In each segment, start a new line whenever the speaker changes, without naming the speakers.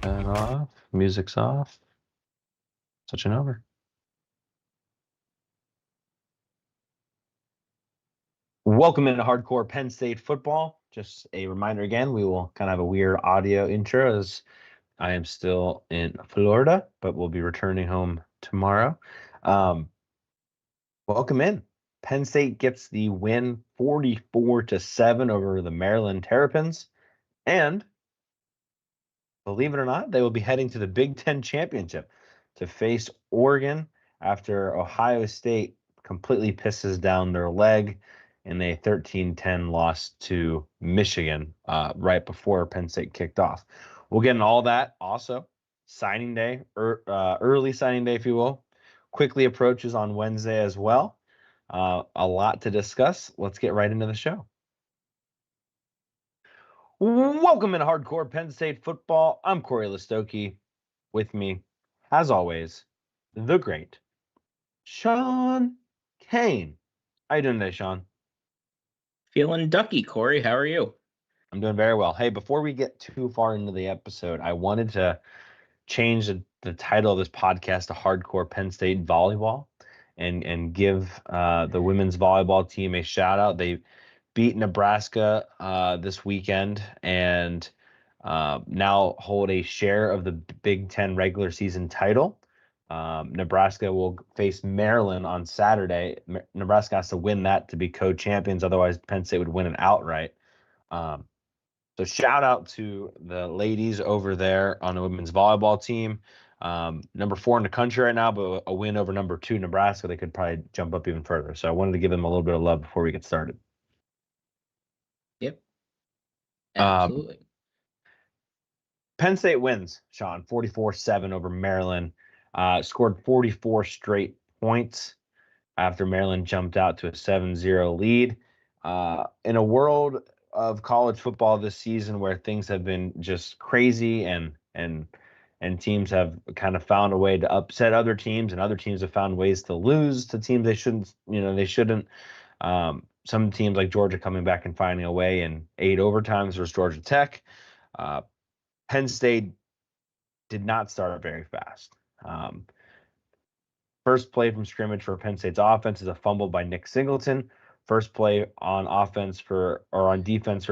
That off. Music's off. Switching over. Welcome into Hardcore Penn State Football. Just a reminder again, we will kind of have a weird audio intro as I am still in Florida, but we'll be returning home tomorrow. Welcome in. Penn State gets the win 44-7 over the Maryland Terrapins. And believe it or not, they will be heading to the Big Ten Championship to face Oregon after Ohio State completely pisses down their leg in a 13-10 loss to Michigan right before Penn State kicked off. We'll get into all that. Also, signing day, early signing day, if you will, quickly approaches on Wednesday as well. A lot to discuss. Let's get right into the show. Welcome into Hardcore Penn State Football. I'm Corey Lestochi. With me, as always, the great Shawn Kane. How you doing today, Shawn?
Feeling ducky, Corey. How are you?
I'm doing very well. Hey, before we get too far into the episode, I wanted to change the title of this podcast to Hardcore Penn State Volleyball and give the women's volleyball team a shout out. They beat Nebraska this weekend and now hold a share of the Big Ten regular season title. Nebraska will face Maryland on Saturday. Nebraska has to win that to be co-champions. Otherwise, Penn State would win it outright. So shout out to the ladies over there on the women's volleyball team. Number 4 in the country right now, but a win over number 2 Nebraska, they could probably jump up even further. So I wanted to give them a little bit of love before we get started.
Yep. Absolutely.
Penn State wins, Shawn, 44-7 over Maryland. Scored 44 straight points after Maryland jumped out to a 7-0 lead. In a world of college football this season where things have been just crazy and teams have kind of found a way to upset other teams and other teams have found ways to lose to teams they shouldn't. Some teams like Georgia coming back and finding a way in 8 overtimes versus Georgia Tech. Penn State did not start very fast. First play from scrimmage for Penn State's offense is a fumble by Nick Singleton. First play on defense for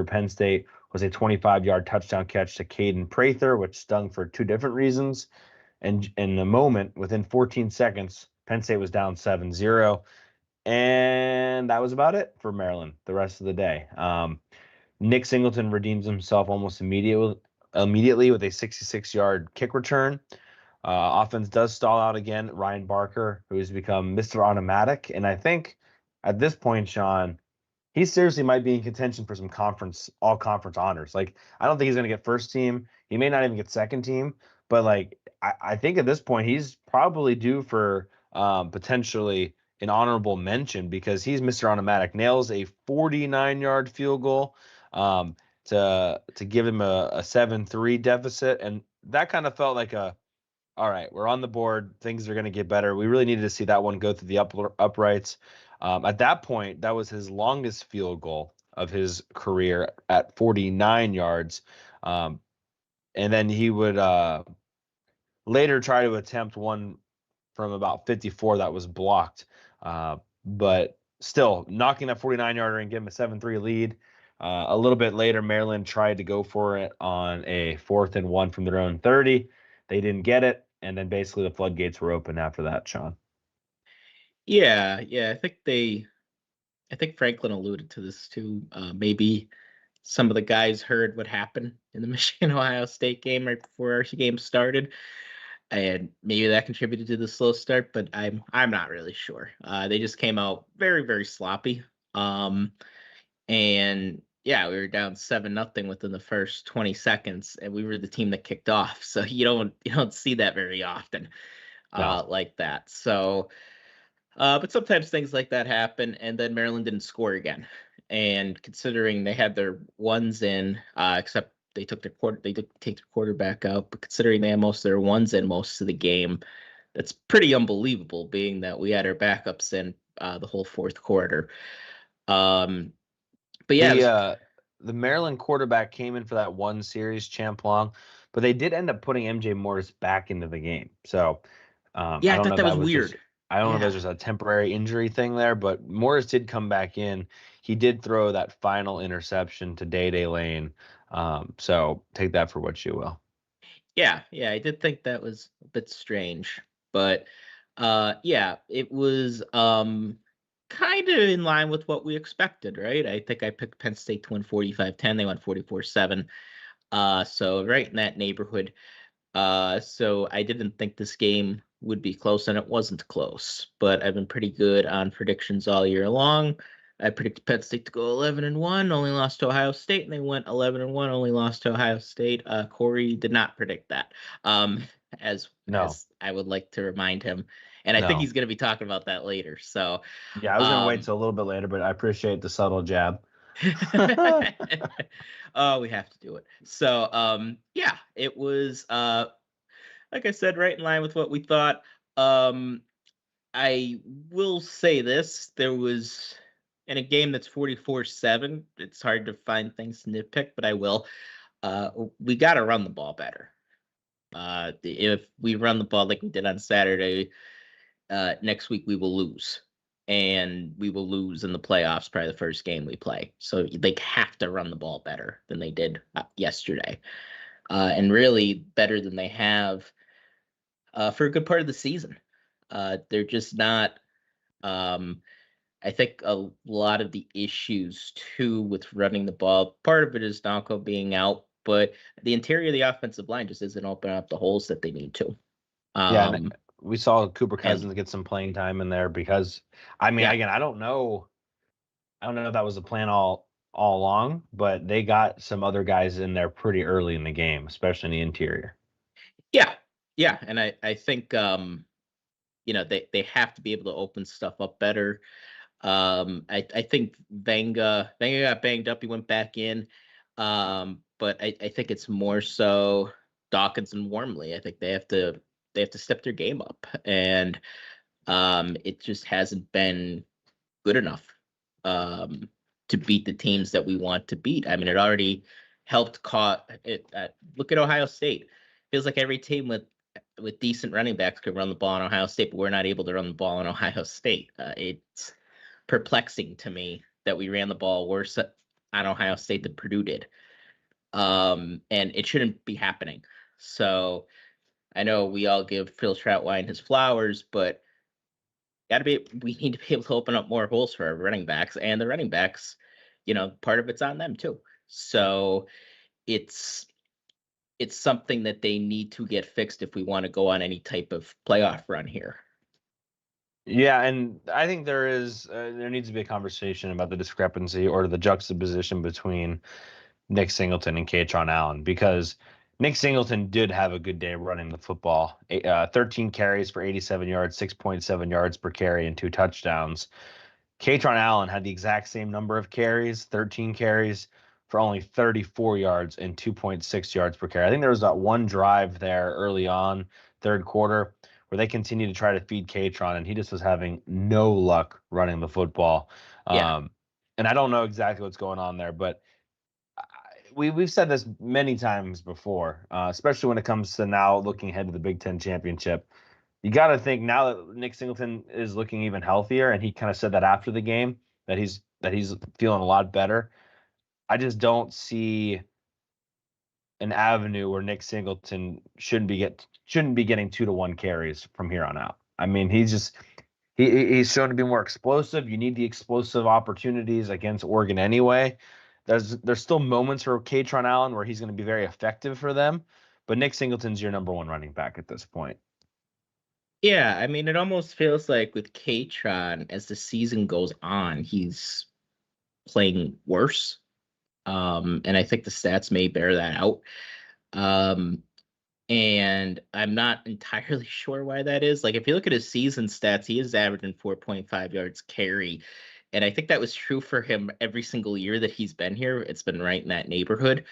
Penn State was a 25-yard touchdown catch to Caden Prather, which stung for 2 different reasons. And in the moment, within 14 seconds, Penn State was down 7-0. And that was about it for Maryland the rest of the day. Nick Singleton redeems himself almost immediately with a 66-yard kick return. Offense does stall out again. Ryan Barker, who has become Mr. Automatic. And I think at this point, Shawn, he seriously might be in contention for some all-conference honors. Like, I don't think he's going to get first team. He may not even get second team. But, like, I think at this point he's probably due for potentially an honorable mention because he's Mr. Automatic. Nails a 49-yard field goal to give him a 7-3 deficit. And that kind of felt like all right, we're on the board. Things are going to get better. We really needed to see that one go through the uprights. At that point, that was his longest field goal of his career at 49 yards. And then he would later try to attempt one from about 54 that was blocked. But still, knocking that 49-yarder and giving him a 7-3 lead. A little bit later, Maryland tried to go for it on a 4th and 1 from their own 30. They didn't get it. And then basically the floodgates were open after that, Shawn.
Yeah. I think Franklin alluded to this too. Maybe some of the guys heard what happened in the Michigan-Ohio State game right before our game started. And maybe that contributed to the slow start, but I'm not really sure. They just came out very, very sloppy. And yeah, we were down 7-0 within the first 20 seconds, and we were the team that kicked off. So you don't see that very often, like that. So, but sometimes things like that happen, and then Maryland didn't score again. And considering they had their ones in, except they took take their quarterback out, but considering they had most of their ones in most of the game, that's pretty unbelievable. Being that we had our backups in the whole fourth quarter. But yeah,
the Maryland quarterback came in for that one series, Champ Long, but they did end up putting MJ Morris back into the game. So
Yeah,
I
I
don't know
thought
if
that was
that was just
weird.
I don't know if
Yeah.
there's just a temporary injury thing there, but Morris did come back in. He did throw that final interception to Day Lane. So take that for what you will.
Yeah, I did think that was a bit strange, but yeah, it was kind of in line with what we expected, right? I think I picked Penn State to win 45-10. They won 44-7. So right in that neighborhood. So I didn't think this game would be close, and it wasn't close. But I've been pretty good on predictions all year long. I predicted Penn State to go 11-1, only lost to Ohio State, and they went 11-1, only lost to Ohio State. Cory did not predict that, um, as
No,
I would like to remind him, and I think
no.
he's going to be talking about that later. So,
Yeah, I was gonna wait
um,
till a little bit later, but I appreciate the subtle jab.
oh, we have to do it. So, yeah, it was like I said, right in line with what we thought. Um, I will say this: there was in a game that's 44-7. It's hard to find things to nitpick, but I will. We got to run the ball better. If we run the ball like we did on Saturday, next week we will lose, and we will lose in the playoffs. Probably the first game we play, so they have to run the ball better than they did yesterday, and really better than they have for a good part of the season. They're just not. Um, I think a lot of the issues too with running the ball. Part of it is Donko being out, but the interior of the offensive line just isn't opening up the holes that they need to.
Yeah, and
Um,
we saw Cooper
and
Cousins get some playing time in there because, I mean,
yeah,
again, I don't know. I don't know if that was the plan all along, but they got some other guys in there pretty early in the game, especially in the interior.
yeah, and I think they have to be able to open stuff up better. I think Venga got banged up. He went back in. But I think it's more so Dawkins and Wormley. I think they have to step their game up, and it just hasn't been good enough um, to beat the teams that we want to beat. I mean, it already helped caught it. Look at Ohio State. Feels like every team with decent running backs could run the ball in Ohio State, but we're not able to run the ball in Ohio State. It's perplexing to me that we ran the ball worse on Ohio State than Purdue did. And it shouldn't be happening. So I know we all give Phil Troutwine his flowers, but we need to be able to open up more holes for our running backs, and the running backs, part of it's on them too. So it's something that they need to get fixed if we want to go on any type of playoff run here.
Yeah, and I think there needs to be a conversation about the discrepancy or the juxtaposition between Nick Singleton and Katron Allen, because Nick Singleton did have a good day running the football. 13 carries for 87 yards, 6.7 yards per carry, and 2 touchdowns. Katron Allen had the exact same number of carries, 13 carries for only 34 yards and 2.6 yards per carry. I think there was that one drive there early on, third quarter, where they continued to try to feed Katron, and he just was having no luck running the football.
Yeah.
And I don't know exactly what's going on there, but we've said this many times before, especially when it comes to now looking ahead to the Big Ten championship. You got to think now that Nick Singleton is looking even healthier, and he kind of said that after the game that he's feeling a lot better. I just don't see an avenue where Nick Singleton shouldn't be getting 2-to-1 carries from here on out. I mean, he's shown to be more explosive. You need the explosive opportunities against Oregon anyway. There's still moments for Katron Allen where he's going to be very effective for them, but Nick Singleton's your number one running back at this point.
Yeah, I mean, it almost feels like with Katron, as the season goes on, he's playing worse. And I think the stats may bear that out. Um, and I'm not entirely sure why that is. Like, if you look at his season stats, he is averaging 4.5 yards carry. And I think that was true for him every single year that he's been here. It's been right in that neighborhood.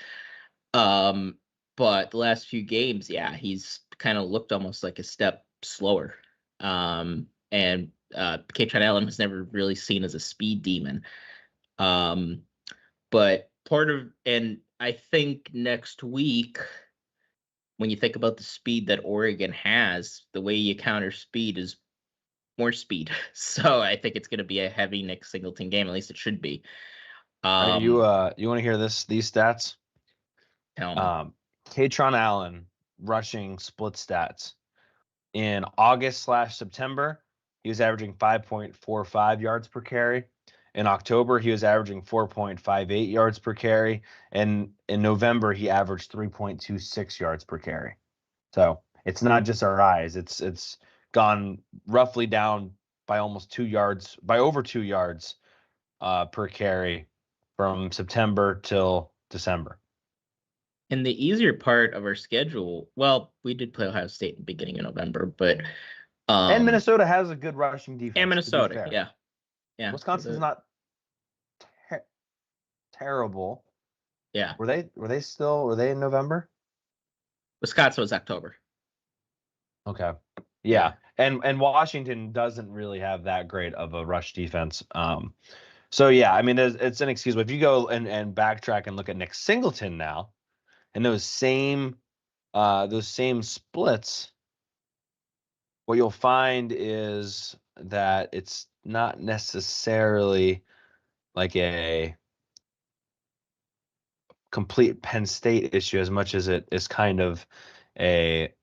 Um, but the last few games, yeah, he's kind of looked almost like a step slower. And Katron Allen was never really seen as a speed demon. Um, but and I think next week when you think about the speed that Oregon has, the way you counter speed is more speed. So I think it's going to be a heavy Nick Singleton game. At least it should be.
Are you want to hear these stats?
Tell me.
Katron Allen rushing split stats in August/September, he was averaging 5.45 yards per carry. In October, he was averaging 4.58 yards per carry. And in November, he averaged 3.26 yards per carry. So it's not just our eyes. It's gone roughly down by almost 2 yards, by over 2 yards per carry from September till December.
And the easier part of our schedule, well, we did play Ohio State in the beginning of November, but
and Minnesota has a good rushing defense.
And Minnesota, yeah.
Wisconsin's not terrible.
Yeah.
Were they in November?
Wisconsin was October.
Okay. Yeah. And Washington doesn't really have that great of a rush defense. So yeah, I mean, it's inexcusable. If you go and backtrack and look at Nick Singleton now, and those same splits, what you'll find is that it's not necessarily like a complete Penn State issue as much as it is kind of a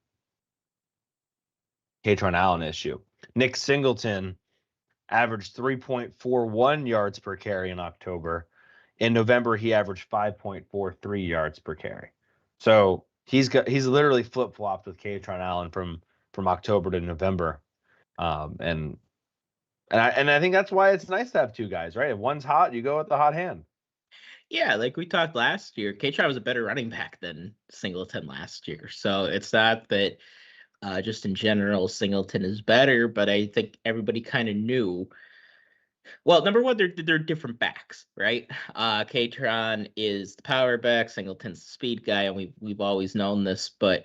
Katron Allen issue. Nick Singleton averaged 3.41 yards per carry in October. In November, he averaged 5.43 yards per carry. So he's literally flip-flopped with Katron Allen from October to November. And I think that's why it's nice to have two guys, right? If one's hot, you go with the hot hand.
Yeah, like we talked last year, Katron was a better running back than Singleton last year. So it's not that just in general Singleton is better, but I think everybody kind of knew. Well, number one, they're different backs, right? Katron is the power back, Singleton's the speed guy, and we've always known this. But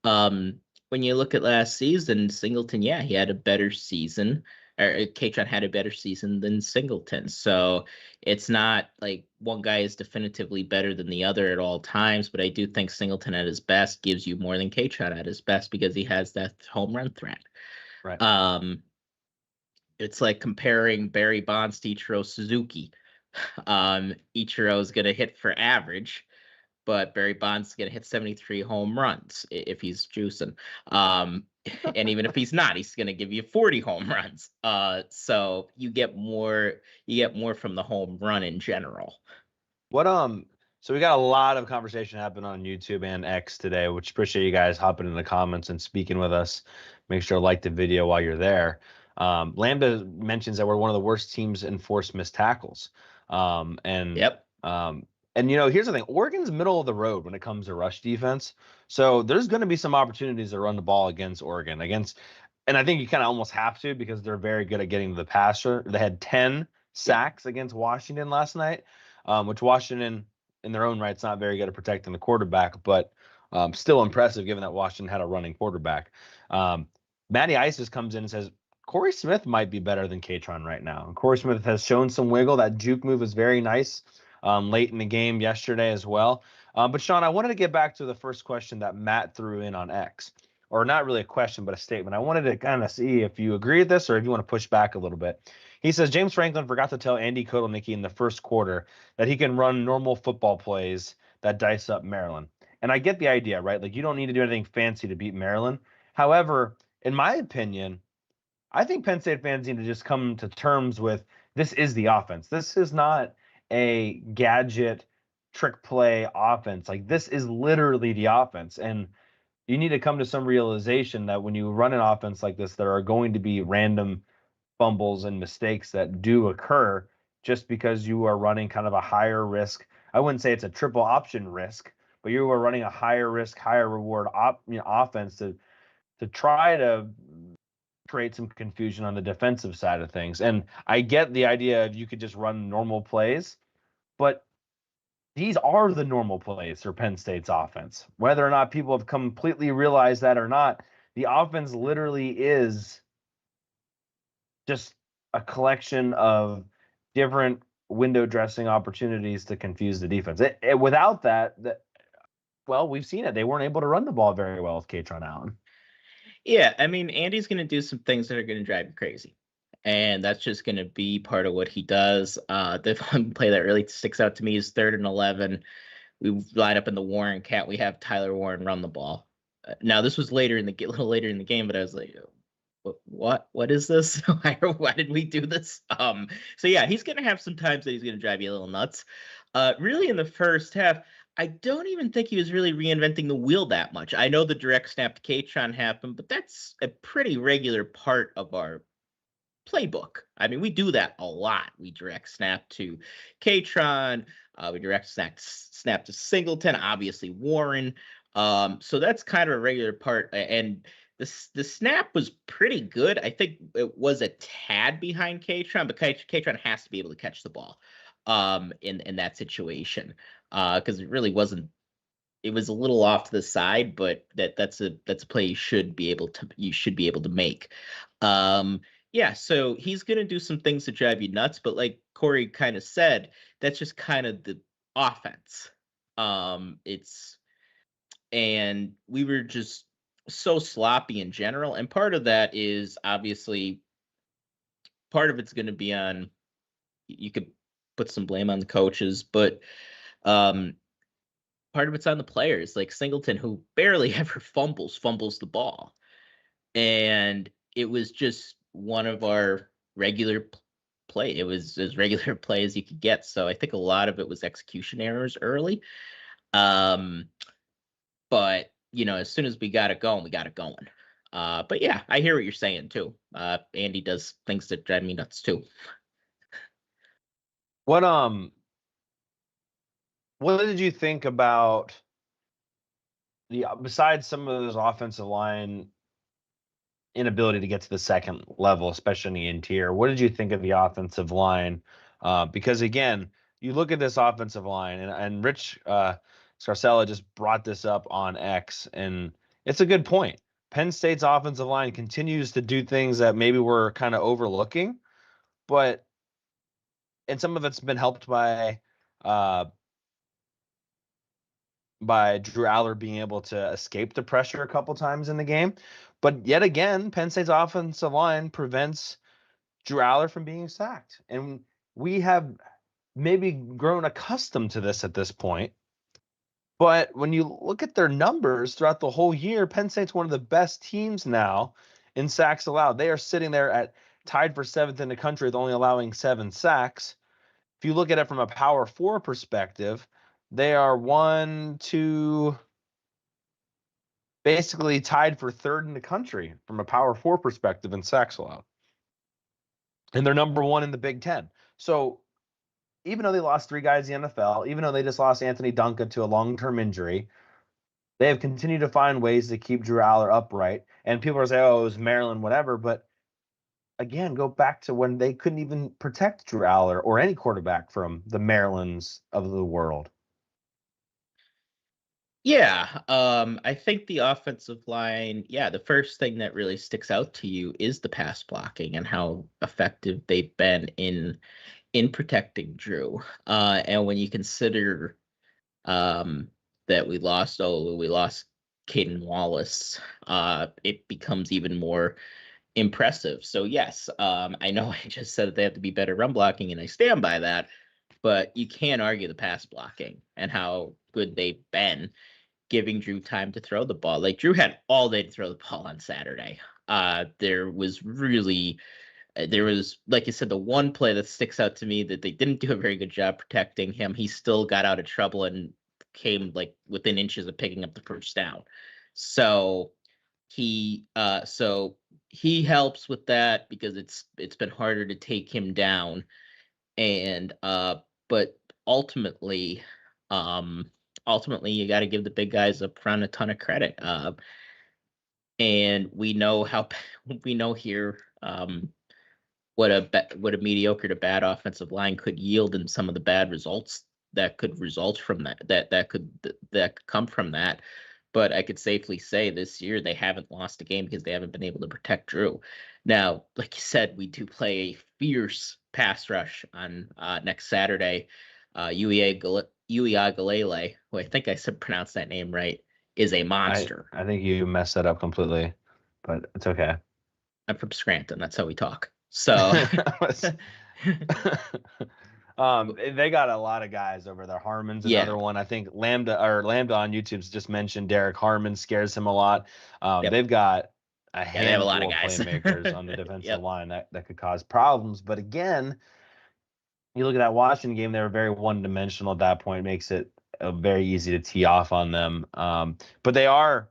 when you look at last season, Singleton, yeah, he had a better season. Or Katron had a better season than Singleton. So it's not like one guy is definitively better than the other at all times, but I do think Singleton at his best gives you more than Katron at his best because he has that home run threat.
Right.
It's like comparing Barry Bonds to Ichiro Suzuki. Ichiro is going to hit for average, but Barry Bonds is going to hit 73 home runs if he's juicing. And even if he's not, he's going to give you 40 home runs. So you get more from the home run in general.
So we got a lot of conversation happening on YouTube and X today, which appreciate you guys hopping in the comments and speaking with us. Make sure to like the video while you're there. Lambda mentions that we're one of the worst teams in forced missed tackles.
Yep.
And, here's the thing. Oregon's middle of the road when it comes to rush defense. So there's going to be some opportunities to run the ball against Oregon. And I think you kind of almost have to because they're very good at getting to the passer. They had 10 sacks against Washington last night, which Washington in their own right is not very good at protecting the quarterback, but still impressive given that Washington had a running quarterback. Matty Isis comes in and says, Corey Smith might be better than Katron right now. And Corey Smith has shown some wiggle. That juke move is very nice late in the game yesterday as well. But Shawn, I wanted to get back to the first question that Matt threw in on X, or not really a question, but a statement. I wanted to kind of see if you agree with this or if you want to push back a little bit. He says, James Franklin forgot to tell Andy Kotelnicki in the first quarter that he can run normal football plays that dice up Maryland. And I get the idea, right? Like you don't need to do anything fancy to beat Maryland. However, in my opinion, I think Penn State fans need to just come to terms with this is the offense. This is not a gadget trick play offense. Like this is literally the offense. And you need to come to some realization that when you run an offense like this, there are going to be random fumbles and mistakes that do occur just because you are running kind of a higher risk. I wouldn't say it's a triple option risk, but you are running a higher risk, higher reward offense to try to create some confusion on the defensive side of things. And I get the idea of you could just run normal plays, but these are the normal plays for Penn State's offense. Whether or not people have completely realized that or not, the offense literally is just a collection of different window dressing opportunities to confuse the defense. Without that, well, we've seen it. They weren't able to run the ball very well with Katron Allen.
Yeah, I mean, Andy's going to do some things that are going to drive you crazy. And that's just going to be part of what he does. The one play that really sticks out to me is 3rd and 11. We line up in the Warren cat. We have Tyler Warren run the ball. Now, this was a little later in the game, but I was like, what is this? Why did we do this? So yeah, he's going to have some times that he's going to drive you a little nuts. Really in the first half, I don't even think he was really reinventing the wheel that much. I know the direct snap to Katron happened, but that's a pretty regular part of our playbook. I mean, we do that a lot. We direct snap to Katron, we direct snap to Singleton, obviously Warren. So that's kind of a regular part. And the snap was pretty good. I think it was a tad behind Katron, but Katron has to be able to catch the ball in that situation, because it really wasn't. It was a little off to the side, but that's a play you should be able to make. Yeah, so he's gonna do some things to drive you nuts, but like Cory kind of said, that's just kind of the offense. And we were just so sloppy in general, and part of that is obviously part of it's going to be on. You could put some blame on the coaches, but part of it's on the players, like Singleton, who barely ever fumbles the ball, and it was just one of our regular play. It was as regular play as you could get. So I think a lot of it was execution errors early. But as soon as we got it going, we got it going. But yeah, I hear what you're saying too. Andy does things that drive me nuts too.
What did you think about besides some of those offensive line inability to get to the second level, especially in the interior? What did you think of the offensive line? Because again, you look at this offensive line, and Rich Scarcella just brought this up on X, and it's a good point. Penn State's offensive line continues to do things that maybe we're kind of overlooking, and some of it's been helped by Drew Aller being able to escape the pressure a couple times in the game. But yet again, Penn State's offensive line prevents Drew Aller from being sacked. And we have maybe grown accustomed to this at this point. But when you look at their numbers throughout the whole year, Penn State's one of the best teams now in sacks allowed. They are sitting there at tied for 7th in the country with only allowing 7 sacks. If you look at it from a Power 4 perspective, they are basically tied for 3rd in the country from a Power 4 perspective in sacks allowed. And they're number 1 in the Big Ten. So even though they lost 3 guys in the NFL, even though they just lost Anthony Duncan to a long-term injury, they have continued to find ways to keep Drew Aller upright. And people are saying, oh, it was Maryland, whatever. But again, go back to when they couldn't even protect Drew Aller or any quarterback from the Marylands of the world.
Yeah, I think the offensive line, the first thing that really sticks out to you is the pass blocking and how effective they've been in protecting Drew. And when you consider that we lost Caden Wallace, it becomes even more impressive. So yes, I know I just said that they have to be better run blocking, and I stand by that, but you can't argue the pass blocking and how good they've been giving Drew time to throw the ball. Like, Drew had all day to throw the ball on Saturday. There was, like you said, the one play that sticks out to me that they didn't do a very good job protecting him. He still got out of trouble and came like within inches of picking up the first down. So he helps with that because it's been harder to take him down. And but ultimately you got to give the big guys up front a ton of credit. And we know here what a mediocre to bad offensive line could yield, and some of the bad results that could result from that could come from that. But I could safely say this year they haven't lost a game because they haven't been able to protect Drew. Now, like you said, we do play a fierce pass rush on next Saturday. UEA Uiagalelei, who I think I said pronounced that name right, is a monster.
I think you messed that up completely, but it's okay.
I'm from Scranton. That's how we talk. So
they got a lot of guys over there. Harmon's another one. I think Lambda on YouTube's just mentioned Derek Harmon scares him a lot. They've got a handful
of
guys. Playmakers on the defensive line that could cause problems. But again, you look at that Washington game, they were very one-dimensional at that point. It makes it very easy to tee off on them. But they are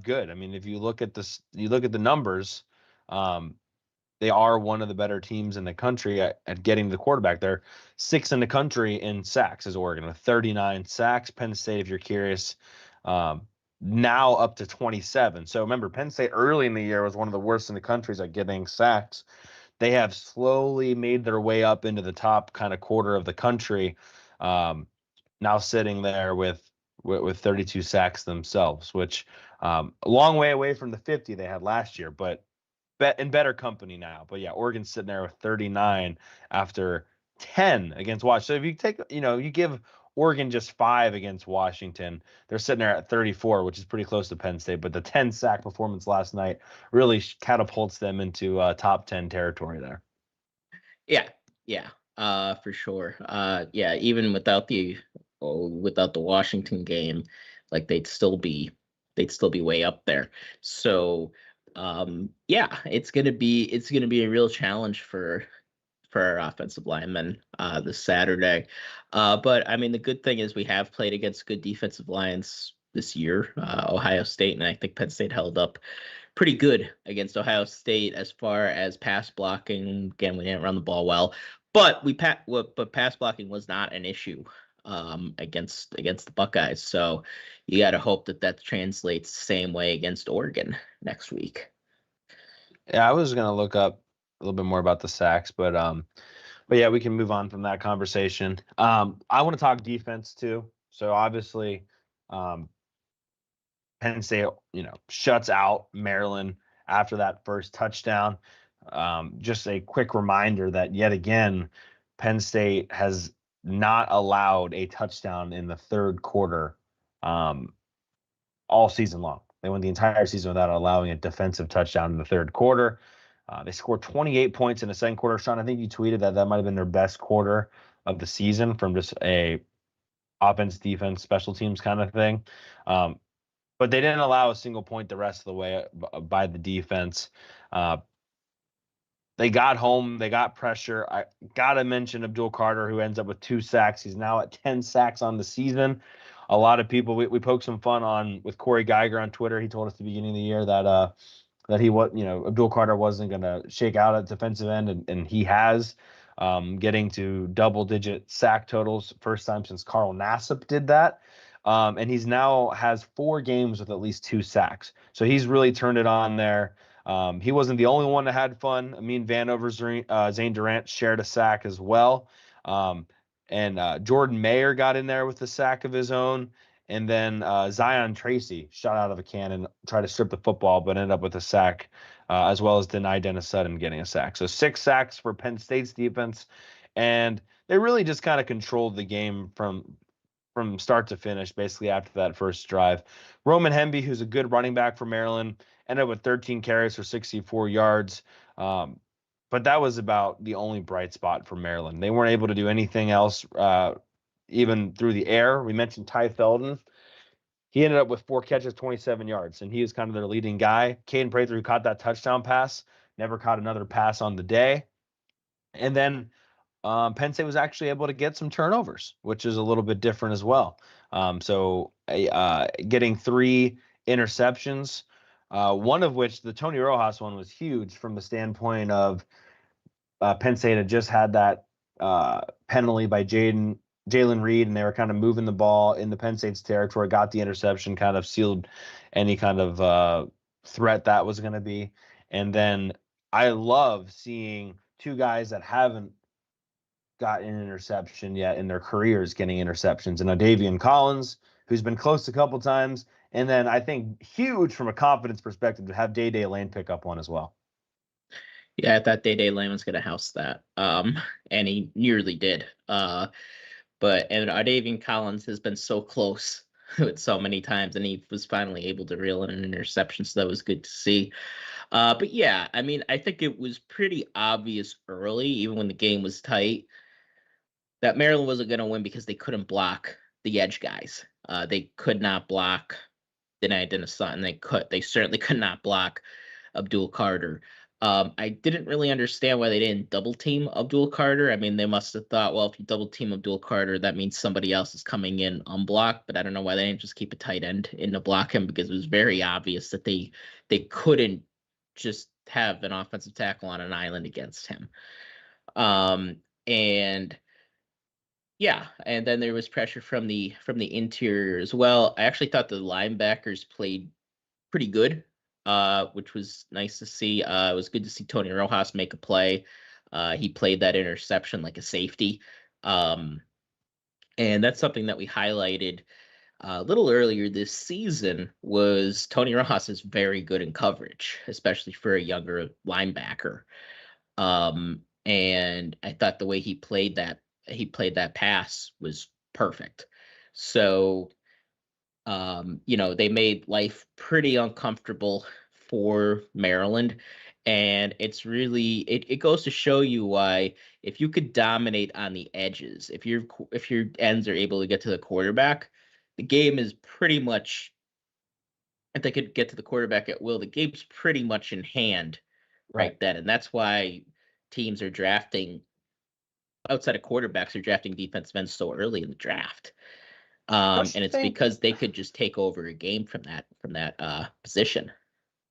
good. I mean, if you look at this, you look at the numbers, they are one of the better teams in the country at getting the quarterback. They're 6th in the country in sacks as Oregon with 39 sacks. Penn State, if you're curious, now up to 27. So remember, Penn State early in the year was one of the worst in the country at getting sacks. They have slowly made their way up into the top kind of quarter of the country. Now sitting there with 32 sacks themselves, which a long way away from the 50 they had last year, but in better company now. But yeah, Oregon's sitting there with 39 after 10 against Washington. So if you take, you give Oregon just 5 against Washington, they're sitting there at 34, which is pretty close to Penn State. But the 10 sack performance last night really catapults them into top 10 territory there.
Yeah, for sure. Even without the Washington game, like they'd still be way up there. So it's gonna be a real challenge for our offensive linemen this Saturday. But I mean, the good thing is we have played against good defensive lines this year. Ohio State, and I think Penn State held up pretty good against Ohio State as far as pass blocking. Again, we didn't run the ball well, but but pass blocking was not an issue against the Buckeyes. So you got to hope that translates the same way against Oregon next week.
Yeah, I was going to look up a little bit more about the sacks, but yeah, we can move on from that conversation. I want to talk defense too. So obviously, Penn State, shuts out Maryland after that first touchdown. Just a quick reminder that yet again, Penn State has not allowed a touchdown in the third quarter all season long. They went the entire season without allowing a defensive touchdown in the third quarter. They scored 28 points in the second quarter. Shawn, I think you tweeted that might have been their best quarter of the season from just a offense, defense, special teams kind of thing. But they didn't allow a single point the rest of the way by the defense. They got home. They got pressure. I got to mention Abdul Carter, who ends up with 2 sacks. He's now at 10 sacks on the season. A lot of people, we poked some fun with Corey Geiger on Twitter. He told us at the beginning of the year that he was, Abdul Carter wasn't going to shake out at defensive end, and he has, getting to double-digit sack totals, first time since Carl Nassib did that. And he's now has 4 games with at least 2 sacks. So he's really turned it on there. He wasn't the only one that had fun. Amin Vanover, Zane Durant shared a sack as well. And Jordan Mayer got in there with a sack of his own. And then Zion Tracy shot out of a cannon, tried to strip the football, but ended up with a sack, as well as Denai Dennis Sutton getting a sack. So 6 sacks for Penn State's defense. And they really just kind of controlled the game from start to finish, basically after that first drive. Roman Hemby, who's a good running back for Maryland, ended up with 13 carries for 64 yards. But that was about the only bright spot for Maryland. They weren't able to do anything else, even through the air. We mentioned Ty Felden. He ended up with 4 catches, 27 yards, and he was kind of their leading guy. Kane Prather, who caught that touchdown pass, never caught another pass on the day. And then Penn State was actually able to get some turnovers, which is a little bit different as well. So getting 3 interceptions, one of which, the Tony Rojas one, was huge from the standpoint of Penn State had just had that penalty by Jalen Reed, and they were kind of moving the ball in the Penn State's territory, got the interception, kind of sealed any kind of threat that was going to be. And then I love seeing 2 guys that haven't got an interception yet in their careers getting interceptions. And O'Davian Collins, who's been close a couple times, and then I think huge from a confidence perspective to have Day Lane pick up one as well.
Yeah, I thought Day Lane was going to house that, and he nearly did. and Ardavian Collins has been so close with so many times, and he was finally able to reel in an interception, so that was good to see. But yeah, I mean, I think it was pretty obvious early, even when the game was tight, that Maryland wasn't going to win because they couldn't block the edge guys. They could not block Nittany Lions, and they certainly could not block Abdul Carter. I didn't really understand why they didn't double team Abdul Carter. I mean, they must have thought, well, if you double team Abdul Carter, that means somebody else is coming in unblocked. But I don't know why they didn't just keep a tight end in to block him, because it was very obvious that they couldn't just have an offensive tackle on an island against him. And yeah, and then there was pressure from the interior as well. I actually thought the linebackers played pretty good, which was nice to see. It was good to see Tony Rojas make a play. He played that interception like a safety. And that's something that we highlighted a little earlier this season, was Tony Rojas is very good in coverage, especially for a younger linebacker. And I thought the way he played that pass was perfect. So, they made life pretty uncomfortable for Maryland. And it's really, it goes to show you why, if you could dominate on the edges, if your ends are able to get to the quarterback, the game is pretty much, if they could get to the quarterback at will, the game's pretty much in hand right then. And that's why teams are drafting, outside of quarterbacks, are drafting defensive ends so early in the draft. And it's because they could just take over a game from that position.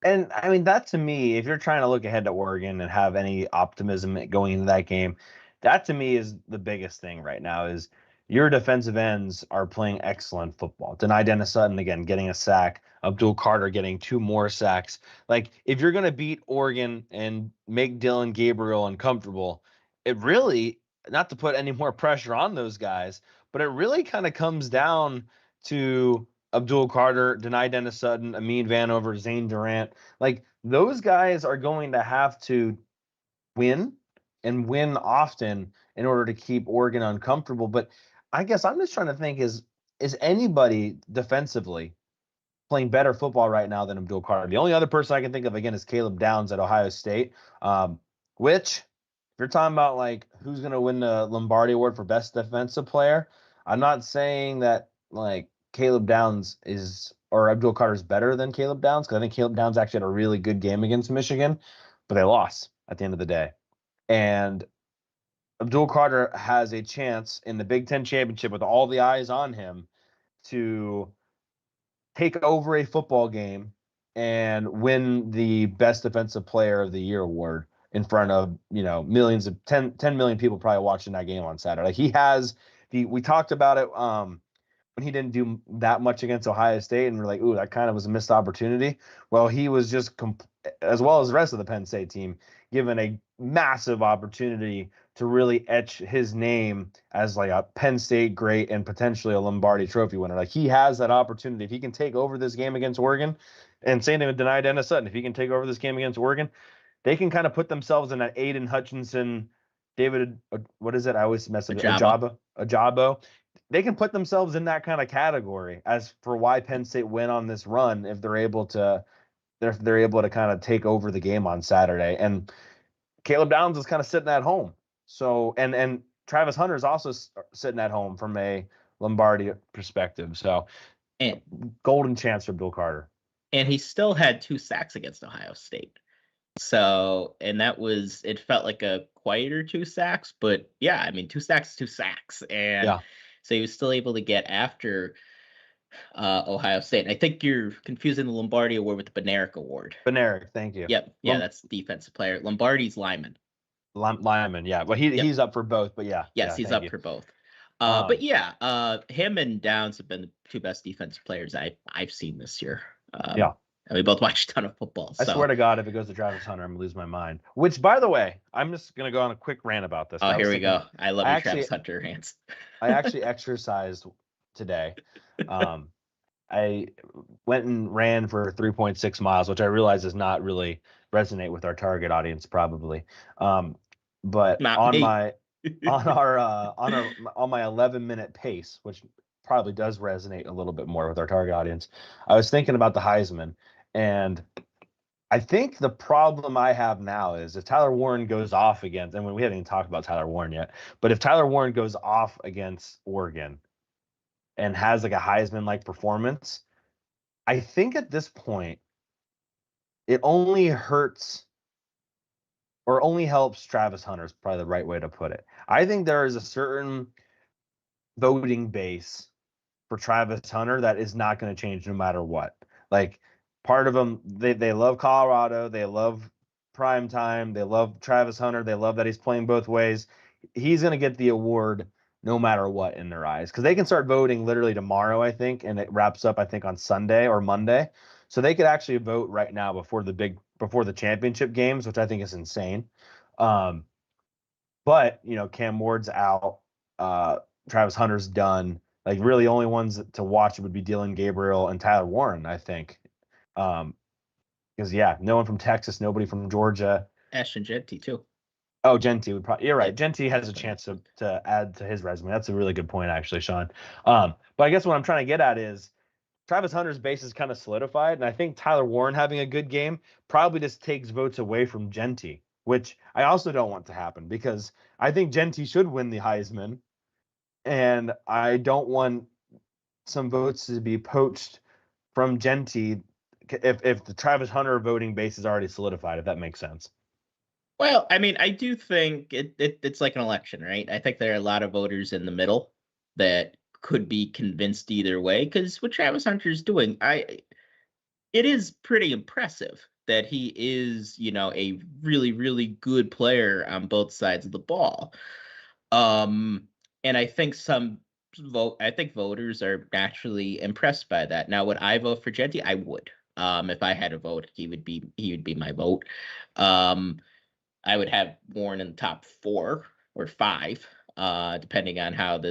And I mean, that to me, if you're trying to look ahead to Oregon and have any optimism going into that game, that to me is the biggest thing right now. Is your defensive ends are playing excellent football. Nittany Lions, again, getting a sack. Abdul Carter getting 2 more sacks. Like, if you're going to beat Oregon and make Dylan Gabriel uncomfortable, it really, not to put any more pressure on those guys, but it really kind of comes down to Abdul Carter, Nittany Lions, Amin Vanover, Zane Durant. Like, those guys are going to have to win and win often in order to keep Oregon uncomfortable. But I guess I'm just trying to think, is anybody defensively playing better football right now than Abdul Carter? The only other person I can think of, again, is Caleb Downs at Ohio State, which, if you're talking about like who's going to win the Lombardi Award for best defensive player, I'm not saying that like Caleb Downs or Abdul Carter is better than Caleb Downs, because I think Caleb Downs actually had a really good game against Michigan, but they lost at the end of the day. And Abdul Carter has a chance in the Big Ten championship, with all the eyes on him, to take over a football game and win the best defensive player of the year award in front of, millions of 10 million people probably watching that game on Saturday. Like, he has we talked about it when he didn't do that much against Ohio State, and we're like, ooh, that kind of was a missed opportunity. Well, he was just, as well as the rest of the Penn State team, given a massive opportunity to really etch his name as like a Penn State great and potentially a Lombardi Trophy winner. Like, he has that opportunity. If he can take over this game against Oregon, and same thing with Nittany Lions, if he can take over this game against Oregon, they can kind of put themselves in that Aiden Hutchinson, David, what is it? I always mess up. Ajabo. They can put themselves in that kind of category as for why Penn State went on this run, if they're able to kind of take over the game on Saturday. And Caleb Downs is kind of sitting at home. So, and Travis Hunter is also sitting at home from a Lombardi perspective. So,
and
golden chance for Bill Carter.
And he still had 2 sacks against Ohio State. So, and it felt like a quieter 2 sacks, but yeah, I mean, 2 sacks, 2 sacks. And so he was still able to get after Ohio State. And I think you're confusing the Lombardi Award with the Benerick Award.
Benerick, thank you.
Yep. Yeah, that's defensive player. Lombardi's lineman.
Lineman, yeah. But he's up for both, but yeah.
Yes, he's up for both. But yeah, him and Downs have been the 2 best defensive players I've seen this year. And we both watched a ton of football.
I swear to God, if it goes to Travis Hunter, I'm going to lose my mind. Which, by the way, I'm just going to go on a quick rant about this.
Oh, here we go. I love your Travis Hunter rants.
I actually exercised today. I went and ran for 3.6 miles, which I realize does not really resonate with our target audience, probably. But
not
on
me.
my on my 11-minute pace, which probably does resonate a little bit more with our target audience. I was thinking about the Heisman, and I think the problem I have now is if Tyler Warren goes off against, and we haven't even talked about Tyler Warren yet, but if Tyler Warren goes off against Oregon and has like a Heisman-like performance, I think at this point it only hurts or only helps Travis Hunter is probably the right way to put it. I think there is a certain voting base for Travis Hunter that is not going to change no matter what. Like part of them, they love Colorado, they love prime time, they love Travis Hunter, they love that he's playing both ways. He's going to get the award no matter what in their eyes because they can start voting literally tomorrow, I think, and it wraps up I think on Sunday or Monday. So they could actually vote right now before the championship games, which I think is insane. But Cam Ward's out, Travis Hunter's done. Like really, the only ones to watch would be Dylan Gabriel and Tyler Warren, I think. Because no one from Texas, nobody from Georgia.
Ashton Jeanty too.
Oh, Jeanty would probably. You're right. Jeanty has a chance to add to his resume. That's a really good point, actually, Shawn. But I guess what I'm trying to get at is Travis Hunter's base is kind of solidified, and I think Tyler Warren having a good game probably just takes votes away from Jeanty, which I also don't want to happen because I think Jeanty should win the Heisman, and I don't want some votes to be poached from Jeanty if the Travis Hunter voting base is already solidified, if that makes sense.
Well, I mean, I do think it's like an election, right? I think there are a lot of voters in the middle that could be convinced either way because what Travis Hunter is doing, it is pretty impressive that he is, a really, really good player on both sides of the ball. And I think voters are naturally impressed by that. Now, would I vote for Jeanty? I would. If I had a vote, he would be my vote. I would have Warren in the top 4 or 5, depending on how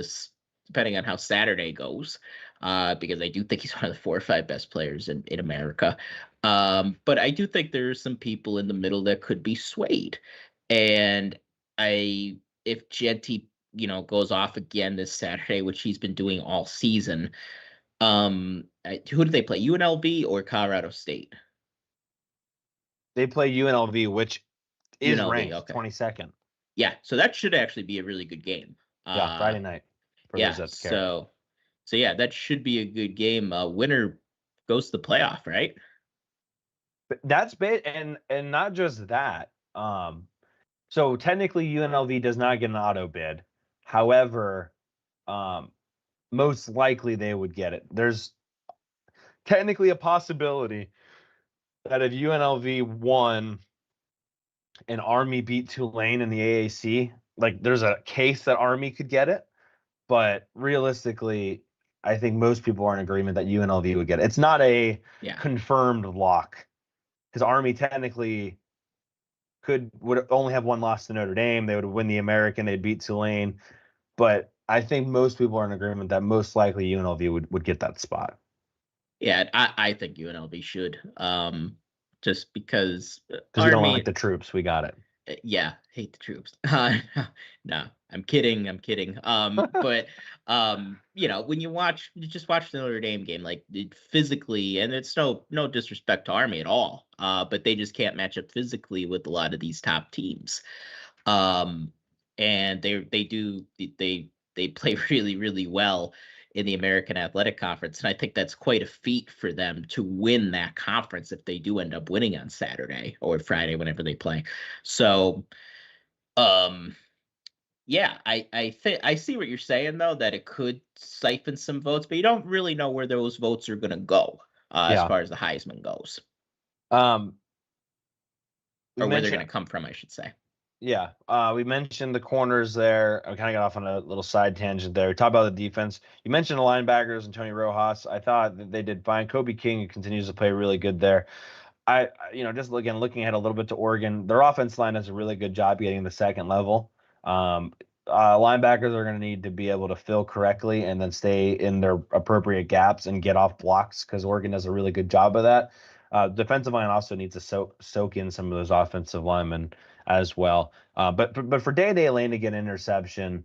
Saturday goes, because I do think he's one of the 4 or 5 best players in America. But I do think there are some people in the middle that could be swayed. And if Jeanty, goes off again this Saturday, which he's been doing all season, who do they play? UNLV or Colorado State?
They play UNLV, which is
UNLV,
ranked
okay.
22nd.
Yeah, so that should actually be a really good game.
Friday night.
So yeah, that should be a good game. Winner goes to the playoff, right?
But that's and not just that. So technically UNLV does not get an auto bid. However, most likely they would get it. There's technically a possibility that if UNLV won and Army beat Tulane in the AAC, like there's a case that Army could get it. But realistically, I think most people are in agreement that UNLV would get it. It's not a confirmed lock because Army technically would only have one loss to Notre Dame. They would win the American. They'd beat Tulane. But I think most people are in agreement that most likely UNLV would get that spot.
Yeah, I think UNLV should. Just because
you don't like the troops. We got it.
Yeah, hate the troops. No, I'm kidding. But when you just watch the Notre Dame game, like physically, and it's no disrespect to Army at all, but they just can't match up physically with a lot of these top teams. And they play really, really well in the American Athletic Conference. And I think that's quite a feat for them to win that conference if they do end up winning on Saturday or Friday, whenever they play. So, yeah, I see what you're saying, though, that it could siphon some votes, but you don't really know where those votes are going to go as far as the Heisman goes. Or where they're going to come from, I should say.
Yeah, we mentioned the corners there. I kind of got off on a little side tangent there. We talked about the defense. You mentioned the linebackers and Tony Rojas. I thought that they did fine. Kobe King continues to play really good there. Just looking ahead a little bit to Oregon, their offense line does a really good job getting the second level. Linebackers are going to need to be able to fill correctly and then stay in their appropriate gaps and get off blocks because Oregon does a really good job of that. Defensive line also needs to soak in some of those offensive linemen. as well. But for Day Lane to get an interception,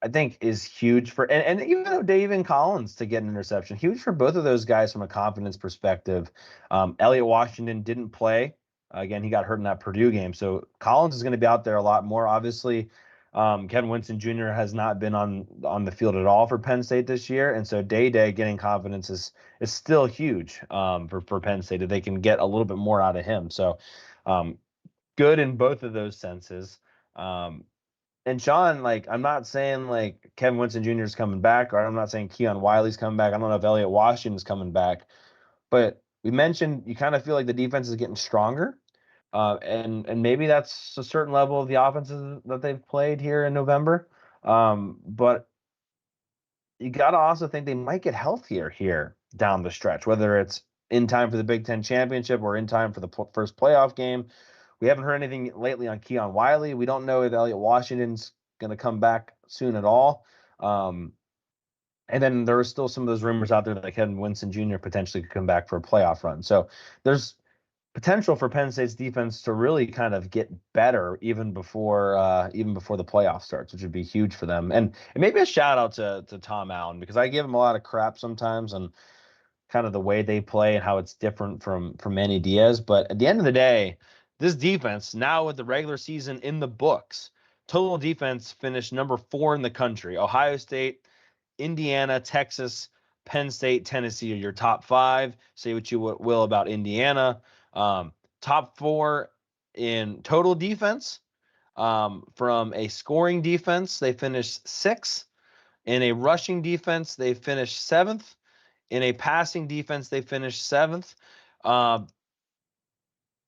I think is huge for, and even though David Collins to get an interception, huge for both of those guys from a confidence perspective. Elliott Washington didn't play. Again, he got hurt in that Purdue game. So Collins is going to be out there a lot more. Obviously, Kevin Winston Jr. has not been on the field at all for Penn State this year. And so Day getting confidence is still huge for Penn State, that they can get a little bit more out of him. So good in both of those senses. And Shawn, like, I'm not saying like Kevin Winston Jr. is coming back, or I'm not saying Keon Wiley's coming back. I don't know if Elliott Washington's coming back, but we mentioned you kind of feel like the defense is getting stronger. And maybe that's a certain level of the offenses that they've played here in November. But you got to also think they might get healthier here down the stretch, whether it's in time for the Big Ten championship or in time for the first playoff game. We haven't heard anything lately on Keon Wiley. We don't know if Elliott Washington's going to come back soon at all. And then there are still some of those rumors out there that Kevin Winston Jr. potentially could come back for a playoff run. So there's potential for Penn State's defense to really kind of get better even before the playoff starts, which would be huge for them. And maybe a shout out to Tom Allen, because I give him a lot of crap sometimes on kind of the way they play and how it's different from Manny Diaz. But at the end of the day, this defense, now with the regular season in the books, total defense finished number 4 in the country. Ohio State, Indiana, Texas, Penn State, Tennessee are your top 5. Say what you will about Indiana. Top 4 in total defense. From a scoring defense, they finished 6th. In a rushing defense, they finished 7th. In a passing defense, they finished 7th.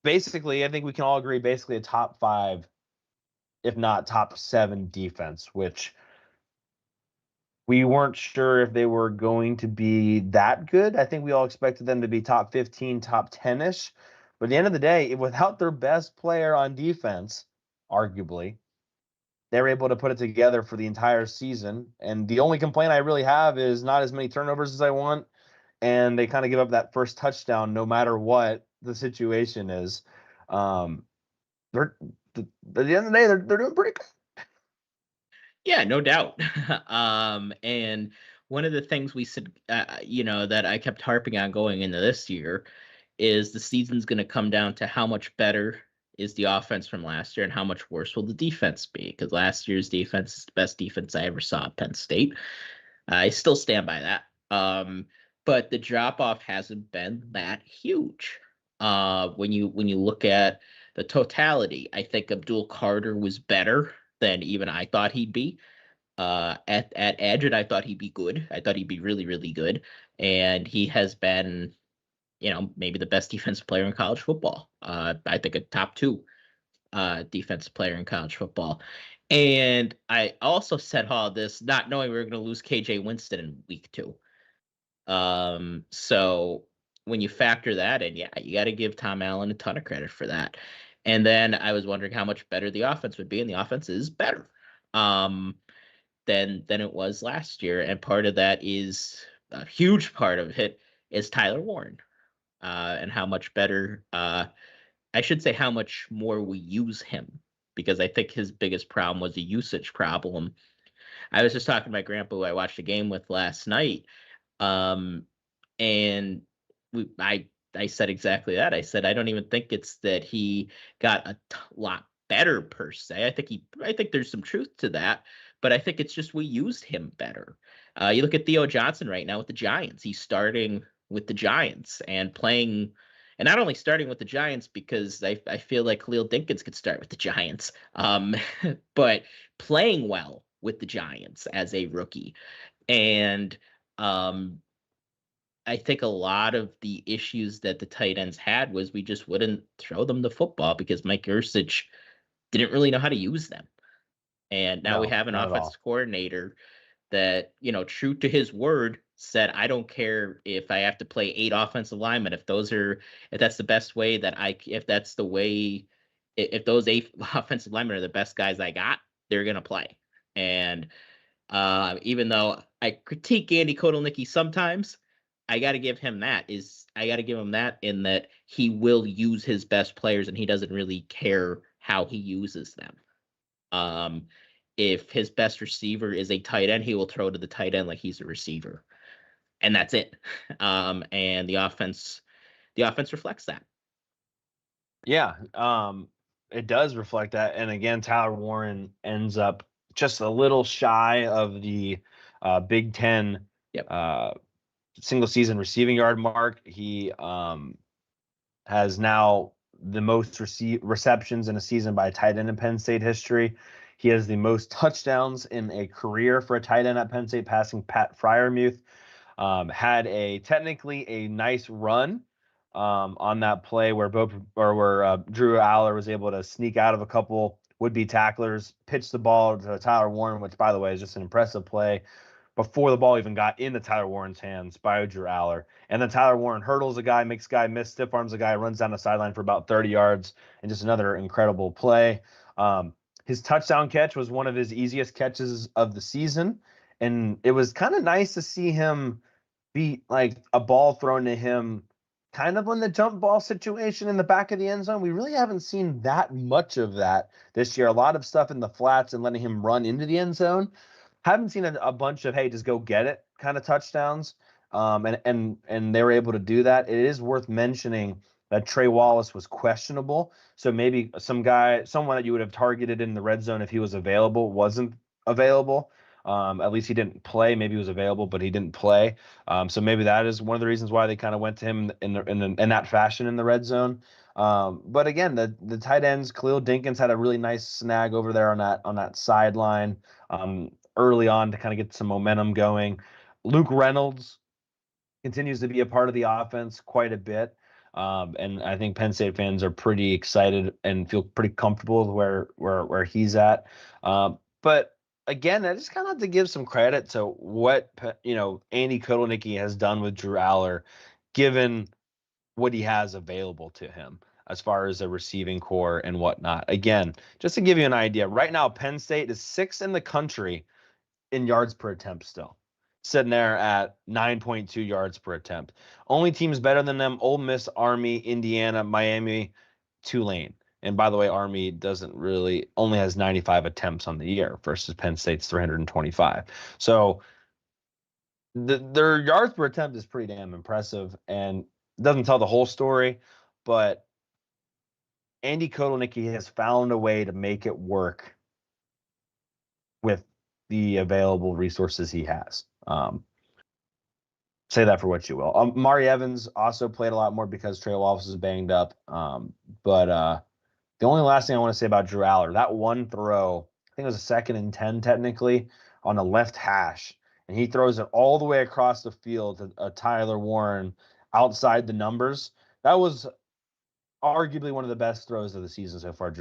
Basically, I think we can all agree, basically a top 5, if not top 7 defense, which we weren't sure if they were going to be that good. I think we all expected them to be top 15, top 10-ish. But at the end of the day, without their best player on defense, arguably, they were able to put it together for the entire season. And the only complaint I really have is not as many turnovers as I want. And they kind of give up that first touchdown no matter what the situation is. They're at the end of the day, they're doing pretty good.
Yeah, no doubt. And one of the things we said, that I kept harping on going into this year is the season's going to come down to how much better is the offense from last year and how much worse will the defense be. Because last year's defense is the best defense I ever saw at Penn State. I still stand by that. But the drop-off hasn't been that huge. When you look at the totality, I think Abdul Carter was better than even I thought he'd be. At edge, and I thought he'd be good. I thought he'd be really, really good. And he has been, maybe the best defensive player in college football. I think a top 2 defensive player in college football. And I also said all this not knowing we were going to lose KJ Winston in week 2. So when you factor that in, yeah, you got to give Tom Allen a ton of credit for that. And then I was wondering how much better the offense would be, and the offense is better than it was last year. And part of that is a huge part of it is Tyler Warren, and how much better, I should say how much more we use him, because I think his biggest problem was a usage problem. I was just talking to my grandpa who I watched a game with last night. And I said exactly that. I said, I don't even think it's that he got a lot better per se. I think there's some truth to that, but I think it's just we used him better. You look at Theo Johnson right now with the Giants. He's starting with the Giants and playing, and not only starting with the Giants because I feel like Khalil Dinkins could start with the Giants, but playing well with the Giants as a rookie. And I think a lot of the issues that the tight ends had was we just wouldn't throw them the football because Mike Yurcich didn't really know how to use them. And now we have an offensive coordinator that, true to his word, said, I don't care if I have to play 8 offensive linemen. If that's the best way if those 8 offensive linemen are the best guys I got, they're going to play. And even though I critique Andy Kotelnicki sometimes, I got to give him that in that he will use his best players and he doesn't really care how he uses them. If his best receiver is a tight end, he will throw to the tight end like he's a receiver, and that's it. And the offense reflects that.
Yeah, it does reflect that. And again, Tyler Warren ends up just a little shy of the Big Ten single season receiving yard mark. He has now the most receptions in a season by a tight end in Penn State history. He has the most touchdowns in a career for a tight end at Penn State, passing Pat Freiermuth. Had technically a nice run on that play where Drew Aller was able to sneak out of a couple would-be tacklers, pitch the ball to Tyler Warren, which, by the way, is just an impressive play before the ball even got into Tyler Warren's hands by Drew Aller. And then Tyler Warren hurdles a guy, makes a guy miss, stiff arms a guy, runs down the sideline for about 30 yards, and just another incredible play. His touchdown catch was one of his easiest catches of the season, and it was kind of nice to see him beat like a ball thrown to him kind of on the jump ball situation in the back of the end zone. We really haven't seen that much of that this year. A lot of stuff in the flats and letting him run into the end zone. Haven't seen a bunch of, hey, just go get it kind of touchdowns. And they were able to do that. It is worth mentioning that Trey Wallace was questionable. So maybe someone that you would have targeted in the red zone if he was available wasn't available. At least he didn't play. Maybe he was available, but he didn't play. So maybe that is one of the reasons why they kind of went to him in that fashion in the red zone. But again, the tight ends, Khalil Dinkins had a really nice snag over there on that sideline early on to kind of get some momentum going. Luke Reynolds continues to be a part of the offense quite a bit. And I think Penn State fans are pretty excited and feel pretty comfortable with where he's at. But again, I just kind of have to give some credit to what Andy Kotelnicki has done with Drew Aller, given what he has available to him as far as a receiving core and whatnot. Again, just to give you an idea, right now Penn State is 6th in the country in yards per attempt still, sitting there at 9.2 yards per attempt. Only teams better than them: Ole Miss, Army, Indiana, Miami, Tulane. And by the way, Army only has 95 attempts on the year versus Penn State's 325. So their yards per attempt is pretty damn impressive, and doesn't tell the whole story, but Andy Kotelnicki has found a way to make it work with the available resources he has. Say that for what you will. Mari Evans also played a lot more because Trey Wallace is banged up. But the only last thing I want to say about Drew Aller, that one throw, I think it was a 2nd and 10 technically, on the left hash, and he throws it all the way across the field to Tyler Warren outside the numbers. That was arguably one of the best throws of the season so far,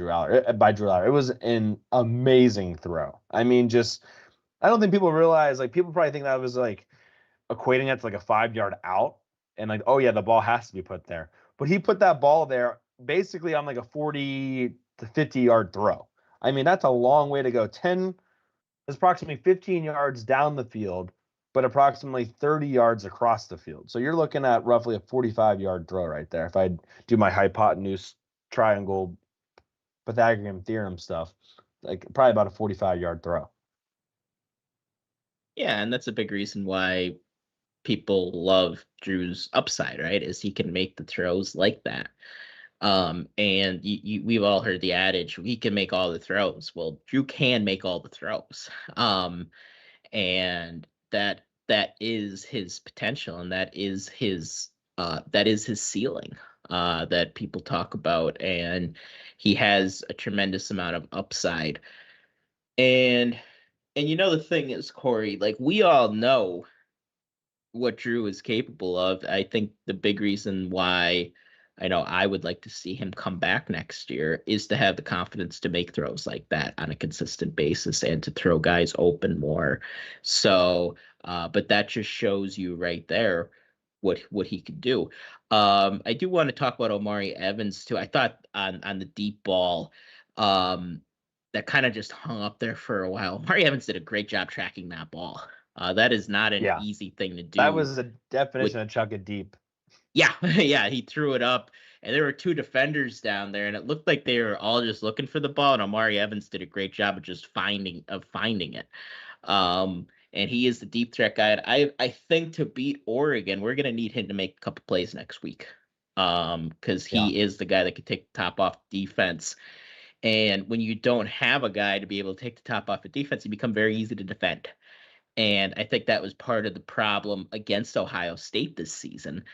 by Drew Aller. It was an amazing throw. I mean, I don't think people realize, like, people probably think that was like equating it to like a 5-yard out and like, oh yeah, the ball has to be put there. But he put that ball there basically on like a 40 to 50 yard throw. I mean, that's a long way to go. It's approximately 15 yards down the field, but approximately 30 yards across the field. So you're looking at roughly a 45-yard throw right there. If I do my hypotenuse triangle Pythagorean theorem stuff, like probably about a 45-yard throw.
Yeah, and that's a big reason why people love Drew's upside, right? Is he can make the throws like that. And we've all heard the adage, he can make all the throws. Well, Drew can make all the throws. And that is his potential, and that is his ceiling that people talk about. And he has a tremendous amount of upside. And the thing is, Corey, like, we all know what Drew is capable of. I think the big reason why I know I would like to see him come back next year is to have the confidence to make throws like that on a consistent basis and to throw guys open more. So, but that just shows you right there what he could do. I do want to talk about Omari Evans too. I thought on the deep ball, that kind of just hung up there for a while. Omari Evans did a great job tracking that ball. That is not an easy thing to do.
That was the definition of chuck it deep.
Yeah, yeah, he threw it up. and there were two defenders down there, and it looked like they were all just looking for the ball, and Amari Evans did a great job of just finding it. And he is the deep threat guy. I think to beat Oregon, we're gonna need him to make a couple plays next week. Because he is the guy that can take the top off defense. And when you don't have a guy to be able to take the top off of defense, you become very easy to defend. And I think that was part of the problem against Ohio State this season,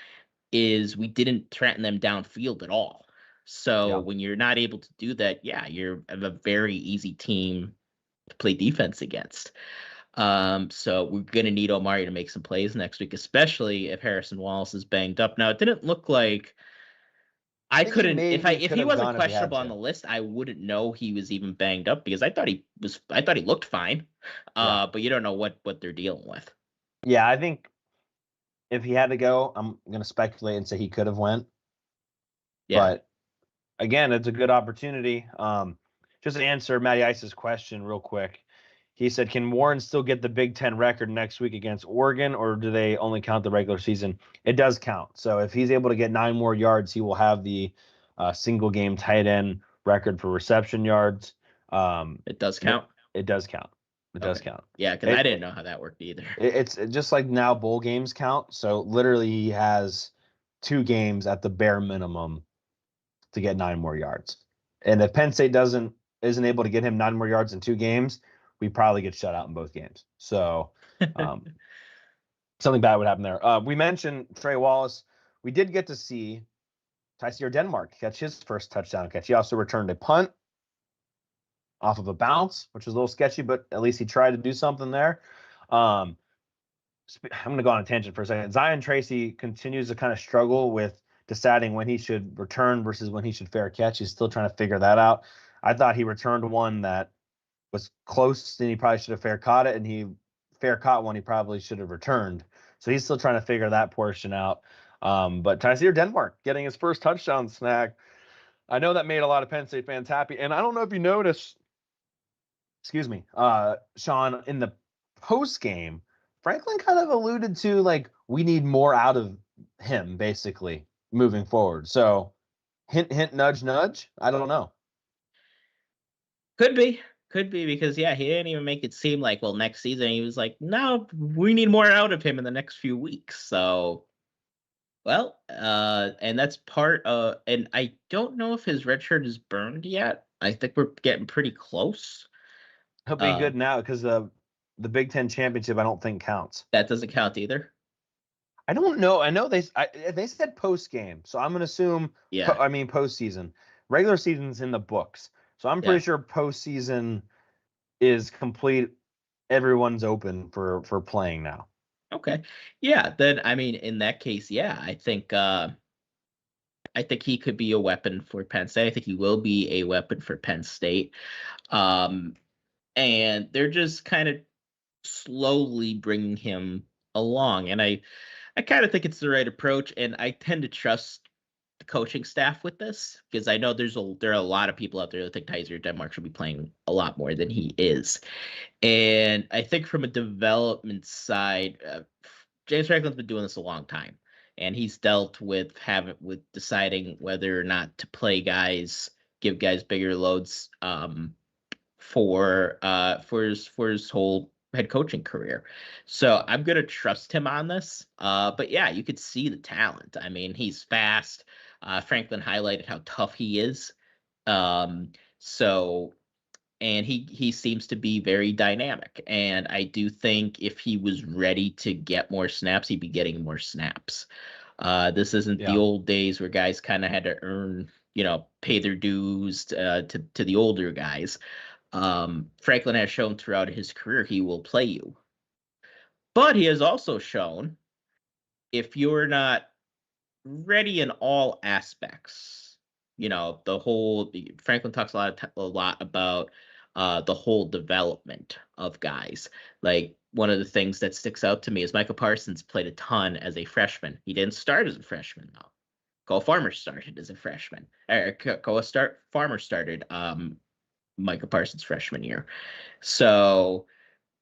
is we didn't threaten them downfield at all. So when you're not able to do that, you're a very easy team to play defense against. So we're going to need Omari to make some plays next week, especially if Harrison Wallace is banged up. Now, it didn't look like I couldn't, if he wasn't questionable on the list, I wouldn't know he was even banged up, because I thought he looked fine. But you don't know what they're dealing with.
Yeah, I think if he had to go, I'm going to speculate and say he could have went. Yeah. But again, it's a good opportunity. Just to answer Matty Ice's question real quick. He said, can Warren still get the Big Ten record next week against Oregon, or do they only count the regular season? It does count. So if he's able to get 9 more yards, he will have the single game tight end record for reception yards.
It does count?
It does count. It does count.
Yeah, because I didn't know how that worked either.
It's just like now bowl games count. So literally he has 2 games at the bare minimum to get 9 more yards. And if Penn State isn't able to get him 9 more yards in 2 games, we probably get shut out in both games. So something bad would happen there. We mentioned Trey Wallace. We did get to see Tyseer Denmark catch his first touchdown catch. He also returned a punt off of a bounce, which was a little sketchy, but at least he tried to do something there. I'm going to go on a tangent for a second. Zion Tracy continues to kind of struggle with deciding when he should return versus when he should fair catch. He's still trying to figure that out. I thought he returned one that was close, and he probably should have fair caught it, and he fair caught one he probably should have returned. So he's still trying to figure that portion out. But Tyseer Denmark getting his first touchdown snag, I know that made a lot of Penn State fans happy. And I don't know if you noticed, Shawn, in the post game, Franklin kind of alluded to, like, we need more out of him basically moving forward. So hint, hint, nudge, nudge. I don't know.
Could be, because he didn't even make it seem like, well, next season. He was like, no, we need more out of him in the next few weeks. So, well, and that's part of, and I don't know if his red shirt is burned yet. I think we're getting pretty close.
He'll be good now, because the Big Ten championship I don't think counts.
That doesn't count either.
I don't know. I know they said post game, so I'm gonna assume. Postseason. Regular season's in the books. So I'm pretty sure postseason is complete. Everyone's open for playing now.
Okay. Yeah. Then, I mean, in that case, I think he could be a weapon for Penn State. I think he will be a weapon for Penn State. And they're just kind of slowly bringing him along. And I kind of think it's the right approach. And I tend to trust the coaching staff with this, because I know there are a lot of people out there that think Tyseer Denmark should be playing a lot more than he is. And I think from a development side, James Franklin's been doing this a long time, and he's dealt with deciding whether or not to play guys, give guys bigger loads for his whole head coaching career. So I'm going to trust him on this. But you could see the talent. I mean, he's fast. Franklin highlighted how tough he is. And he seems to be very dynamic. And I do think if he was ready to get more snaps, he'd be getting more snaps. This isn't the old days where guys kind of had to earn, pay their dues to the older guys. Franklin has shown throughout his career he will play you. But he has also shown, if you're not ready in all aspects, Franklin talks a lot about the whole development of guys. Like, one of the things that sticks out to me is Micah Parsons played a ton as a freshman. He didn't start as a freshman, though. Cole Farmer started as a freshman. Farmer started Micah Parsons' freshman year. So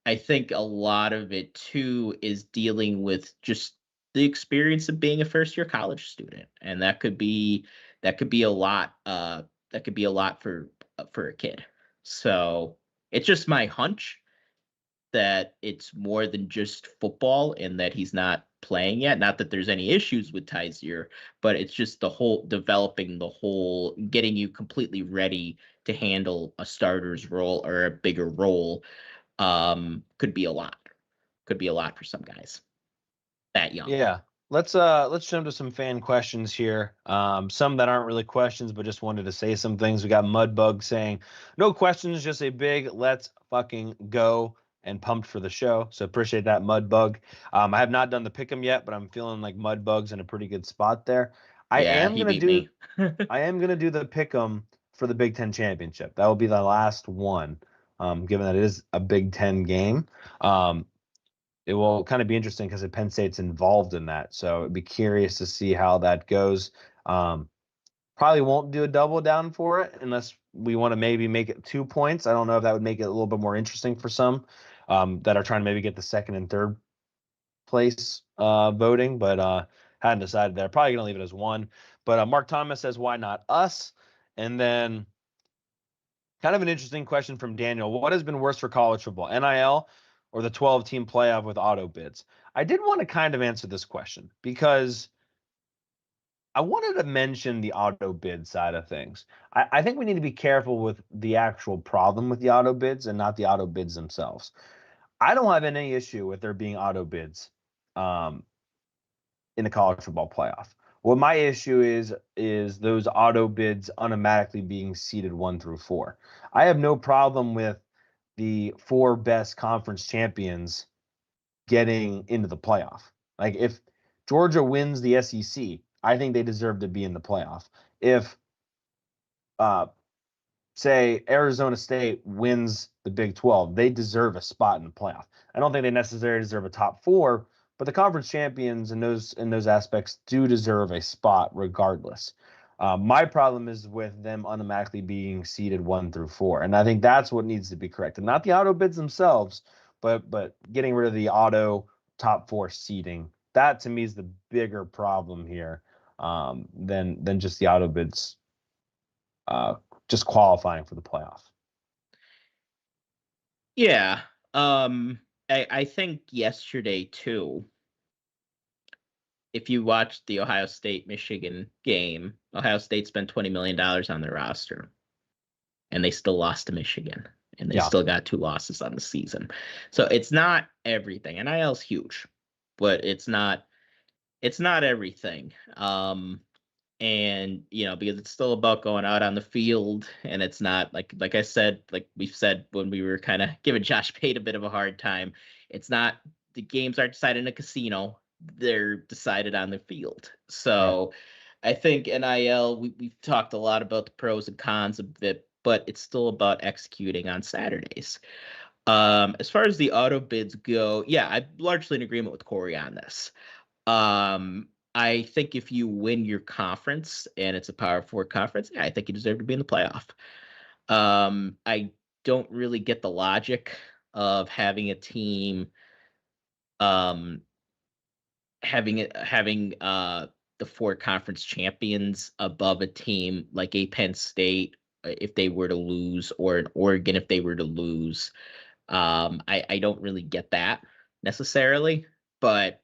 I think a lot of it, too, is dealing with just the experience of being a first-year college student. And that could be that could be a lot. That could be a lot for a kid. So it's just my hunch that it's more than just football and that he's not playing yet. Not that there's any issues with Tysier, but it's just the whole developing, the whole getting you completely ready to handle a starter's role or a bigger role. Could be a lot. Could be a lot for some guys that young.
Yeah. Let's jump to some fan questions here. Some that aren't really questions, but just wanted to say some things. We got Mudbug saying, no questions, just a big let's fucking go, and pumped for the show. So appreciate that, Mudbug. I have not done the pick'em yet, but I'm feeling like Mudbug's in a pretty good spot there. I am gonna do the pick'em for the Big Ten championship. That will be the last one, given that it is a Big Ten game. It will kind of be interesting because Penn State's involved in that. So it'd be curious to see how that goes. Probably won't do a double down for it unless we want to maybe make it 2 points. I don't know if that would make it a little bit more interesting for some that are trying to maybe get the second and third place voting, but hadn't decided there. Probably going to leave it as 1. But Mark Thomas says, why not us? And then kind of an interesting question from Daniel. What has been worse for college football, NIL or the 12-team playoff with auto bids? I did want to kind of answer this question because I wanted to mention the auto bid side of things. I think we need to be careful with the actual problem with the auto bids and not the auto bids themselves. I don't have any issue with there being auto bids in the college football playoff. What my issue is those auto bids automatically being seeded 1 through 4. I have no problem with the 4 best conference champions getting into the playoff. Like if Georgia wins the SEC, I think they deserve to be in the playoff. If say Arizona State wins the Big 12, they deserve a spot in the playoff. I don't think they necessarily deserve a top 4, but the conference champions in those aspects do deserve a spot regardless. My problem is with them automatically being seeded 1 through 4, and I think that's what needs to be corrected. Not the auto bids themselves, but getting rid of the auto top 4 seeding. That to me is the bigger problem here than just the auto bids just qualifying for the playoff.
Yeah. I think yesterday too, if you watched the Ohio State-Michigan game, Ohio State spent $20 million on their roster, and they still lost to Michigan, and they still got 2 losses on the season. So it's not everything. NIL's huge, but it's not everything. And because it's still about going out on the field, and it's not like I said, like we've said when we were kind of giving Josh Pate a bit of a hard time, it's not, the games aren't decided in a casino, they're decided on the field. So I think NIL, we've talked a lot about the pros and cons of it, but it's still about executing on Saturdays. As far as the auto bids go, yeah, I'm largely in agreement with Cory on this. I think if you win your conference and it's a Power 4 conference, I think you deserve to be in the playoff. I don't really get the logic of having a team having the 4 conference champions above a team like a Penn State if they were to lose, or an Oregon if they were to lose. I don't really get that necessarily, but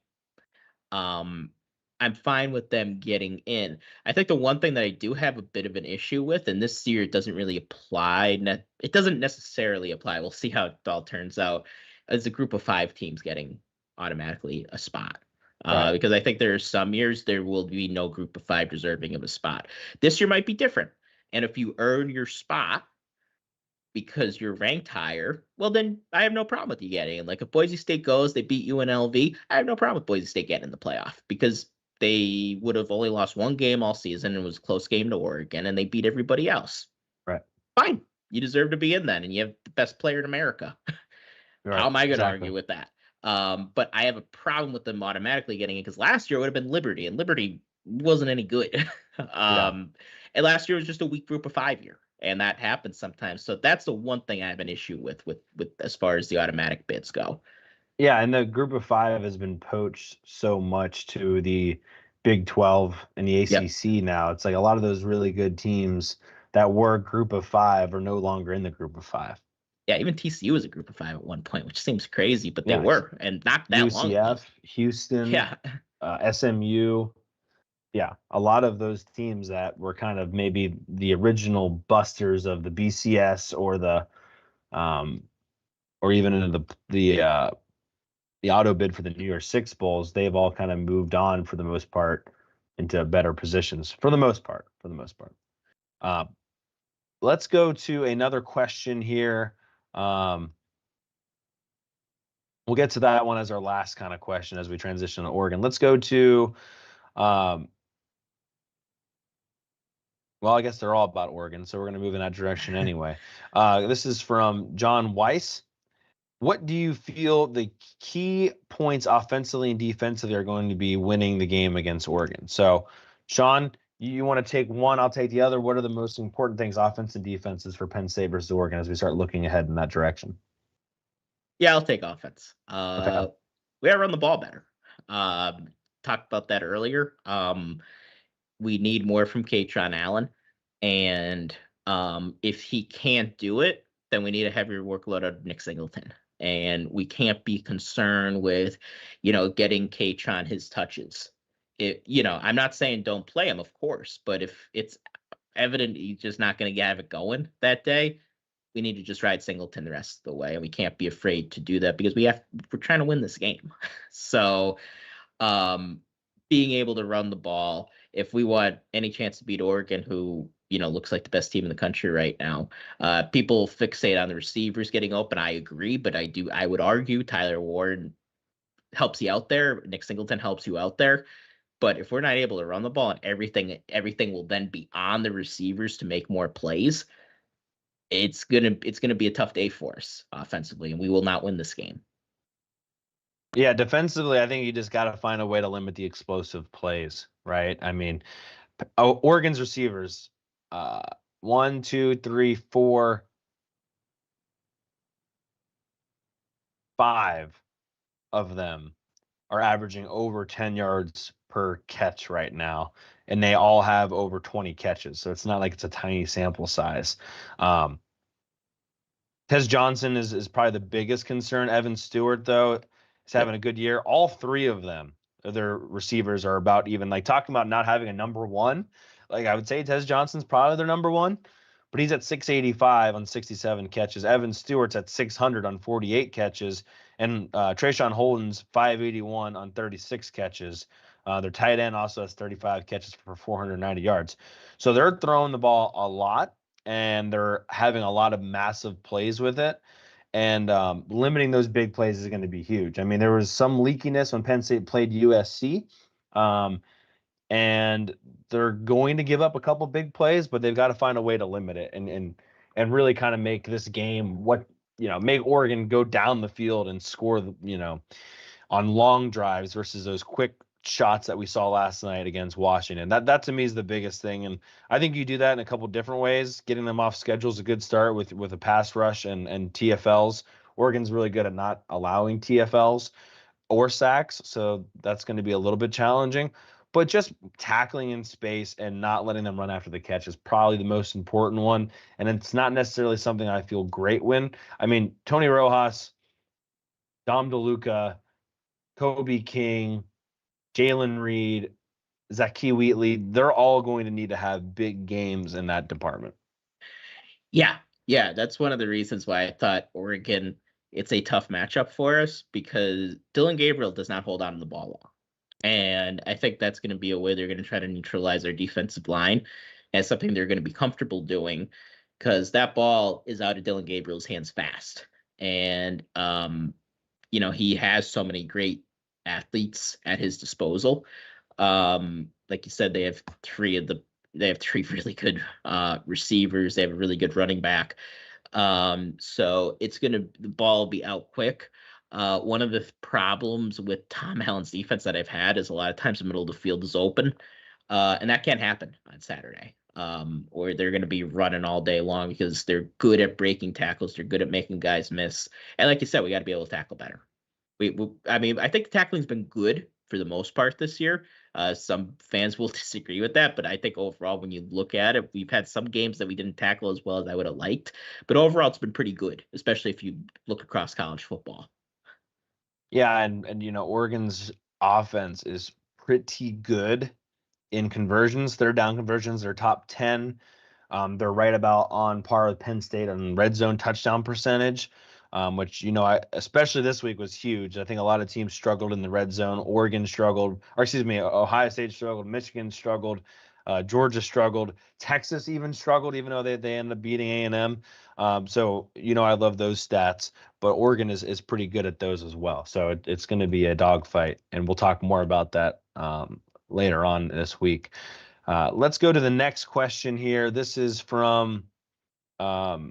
I'm fine with them getting in. I think the one thing that I do have a bit of an issue with, and this year it doesn't really apply, it doesn't necessarily apply, we'll see how it all turns out, is a group of 5 teams getting automatically a spot. Because I think there are some years there will be no group of 5 deserving of a spot. This year might be different. And if you earn your spot because you're ranked higher, well, then I have no problem with you getting in. Like if Boise State goes, they beat UNLV, I have no problem with Boise State getting in the playoff because they would have only lost 1 game all season and it was a close game to Oregon, and they beat everybody else.
Right.
Fine. You deserve to be in then, and you have the best player in America. How am I going to argue with that? But I have a problem with them automatically getting in because last year it would have been Liberty, and Liberty wasn't any good. And last year was just a weak group of 5 year, and that happens sometimes. So that's the one thing I have an issue with as far as the automatic bids go.
Yeah, and the group of 5 has been poached so much to the Big 12 and the
Yep.
ACC now. It's like a lot of those really good teams that were group of 5 are no longer in the group of 5.
Yeah, even TCU was a group of 5 at one point, which seems crazy, but they
Yeah.
were, and not that long ago.
UCF, Houston,
Yeah.
SMU. Yeah, a lot of those teams that were kind of maybe the original busters of the BCS or even into the auto bid for the New Year's Six Bowls, they've all kind of moved on for the most part into better positions for the most part. Let's go to another question here. We'll get to that one as our last kind of question as we transition to Oregon. Let's go to, well, I guess they're all about Oregon, so we're going to move in that direction anyway. This is from John Weiss. What do you feel the key points offensively and defensively are going to be winning the game against Oregon? So, Shawn, you want to take one, I'll take the other. What are the most important things, offense and defenses, for Penn State versus Oregon as we start looking ahead in that direction?
Yeah, I'll take offense.
Okay.
We gotta run the ball better. Talked about that earlier. We need more from Kaytron Allen, and if he can't do it, then we need a heavier workload of Nick Singleton. And we can't be concerned with, getting Kaytron his touches. I'm not saying don't play him, of course, but if it's evident he's just not going to have it going that day, we need to just ride Singleton the rest of the way, and we can't be afraid to do that because we're trying to win this game. So, being able to run the ball, if we want any chance to beat Oregon, who looks like the best team in the country right now, people fixate on the receivers getting open. I agree, but I would argue Tyler Ward helps you out there. Nick Singleton helps you out there. But if we're not able to run the ball and everything will then be on the receivers to make more plays, it's gonna be a tough day for us offensively, and we will not win this game.
Yeah, defensively, I think you just got to find a way to limit the explosive plays, right? I mean, Oregon's receivers, 1, 2, 3, 4, 5 of them are averaging over 10 yards per catch right now, and they all have over 20 catches. So it's not like it's a tiny sample size. Tez Johnson is probably the biggest concern. Evan Stewart, though, is having a good year. All 3 of them, their receivers, are about even. Like, talking about not having a number one, like, I would say Tez Johnson's probably their number one, but he's at 685 on 67 catches. Evan Stewart's at 600 on 48 catches, and Trayshawn Holden's 581 on 36 catches. Their tight end also has 35 catches for 490 yards. So they're throwing the ball a lot, and they're having a lot of massive plays with it. And limiting those big plays is going to be huge. I mean, there was some leakiness when Penn State played USC, and they're going to give up a couple big plays, but they've got to find a way to limit it and really kind of make this game make Oregon go down the field and score, on long drives versus those quick shots that we saw last night against Washington. That to me is the biggest thing, and I think you do that in a couple different ways. Getting them off schedule is a good start with a pass rush and TFLs. Oregon's really good at not allowing TFLs or sacks, so that's going to be a little bit challenging. But just tackling in space and not letting them run after the catch is probably the most important one, and it's not necessarily something I feel great when. I mean, Tony Rojas, Dom DeLuca, Kobe King, Jalen Reed, Zakee Wheatley, they're all going to need to have big games in that department.
Yeah, that's one of the reasons why I thought Oregon, it's a tough matchup for us, because Dylan Gabriel does not hold on to the ball long. And I think that's going to be a way they're going to try to neutralize our defensive line, and something they're going to be comfortable doing, because that ball is out of Dylan Gabriel's hands fast. And, he has so many great athletes at his disposal. Like you said, they have three really good receivers. They have a really good running back. So the ball will be out quick. One of the problems with Tom Allen's defense that I've had is a lot of times the middle of the field is open, and that can't happen on Saturday. Or they're going to be running all day long because they're good at breaking tackles. They're good at making guys miss. And like you said, we got to be able to tackle better. I think the tackling's been good for the most part this year. Some fans will disagree with that, but I think overall, when you look at it, we've had some games that we didn't tackle as well as I would have liked, but overall, it's been pretty good, especially if you look across college football.
Yeah, and Oregon's offense is pretty good in conversions. Third down conversions, they're top 10. They're right about on par with Penn State on red zone touchdown percentage, which, especially this week was huge. I think a lot of teams struggled in the red zone. Oregon struggled, or excuse me, Ohio State struggled, Michigan struggled, Georgia struggled, Texas even struggled, even though they ended up beating A&M. So, I love those stats, but Oregon is pretty good at those as well. So it's going to be a dogfight, and we'll talk more about that later on this week. Let's go to the next question here. This is from, well,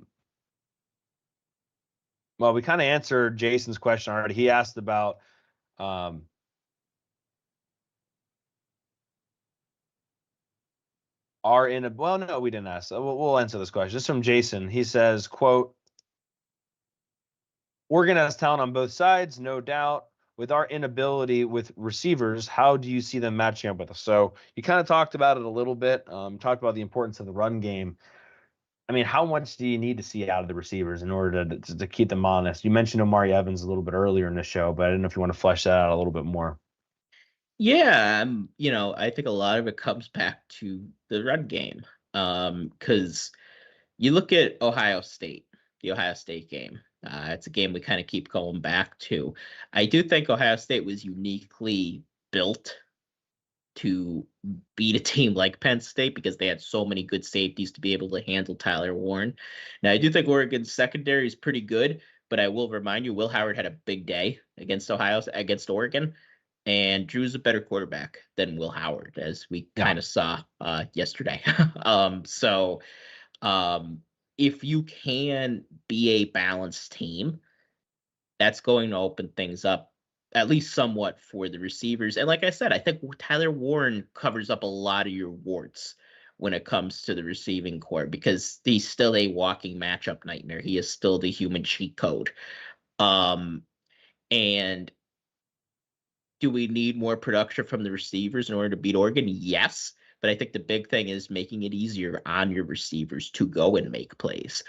we kind of answered Jason's question already. He asked about well, no, we didn't ask. We'll answer this question. This is from Jason. He says, quote, Oregon has talent on both sides, no doubt. With our inability with receivers, how do you see them matching up with us? So you kind of talked about it a little bit, talked about the importance of the run game. I mean, how much do you need to see out of the receivers in order to keep them honest? You mentioned Omari Evans a little bit earlier in the show, but I don't know if you want to flesh that out a little bit more.
Yeah, I think a lot of it comes back to the run game. Because you look at the Ohio State game. It's a game we kind of keep going back to. I do think Ohio State was uniquely built to beat a team like Penn State because they had so many good safeties to be able to handle Tyler Warren. Now, I do think Oregon's secondary is pretty good, but I will remind you, Will Howard had a big day against Oregon, and Drew's a better quarterback than Will Howard, as we kind of saw yesterday. So if you can be a balanced team, that's going to open things up at least somewhat for the receivers. And like I said, I think Tyler Warren covers up a lot of your warts when it comes to the receiving core because he's still a walking matchup nightmare. He is still the human cheat code. And do we need more production from the receivers in order to beat Oregon? Yes. But I think the big thing is making it easier on your receivers to go and make plays.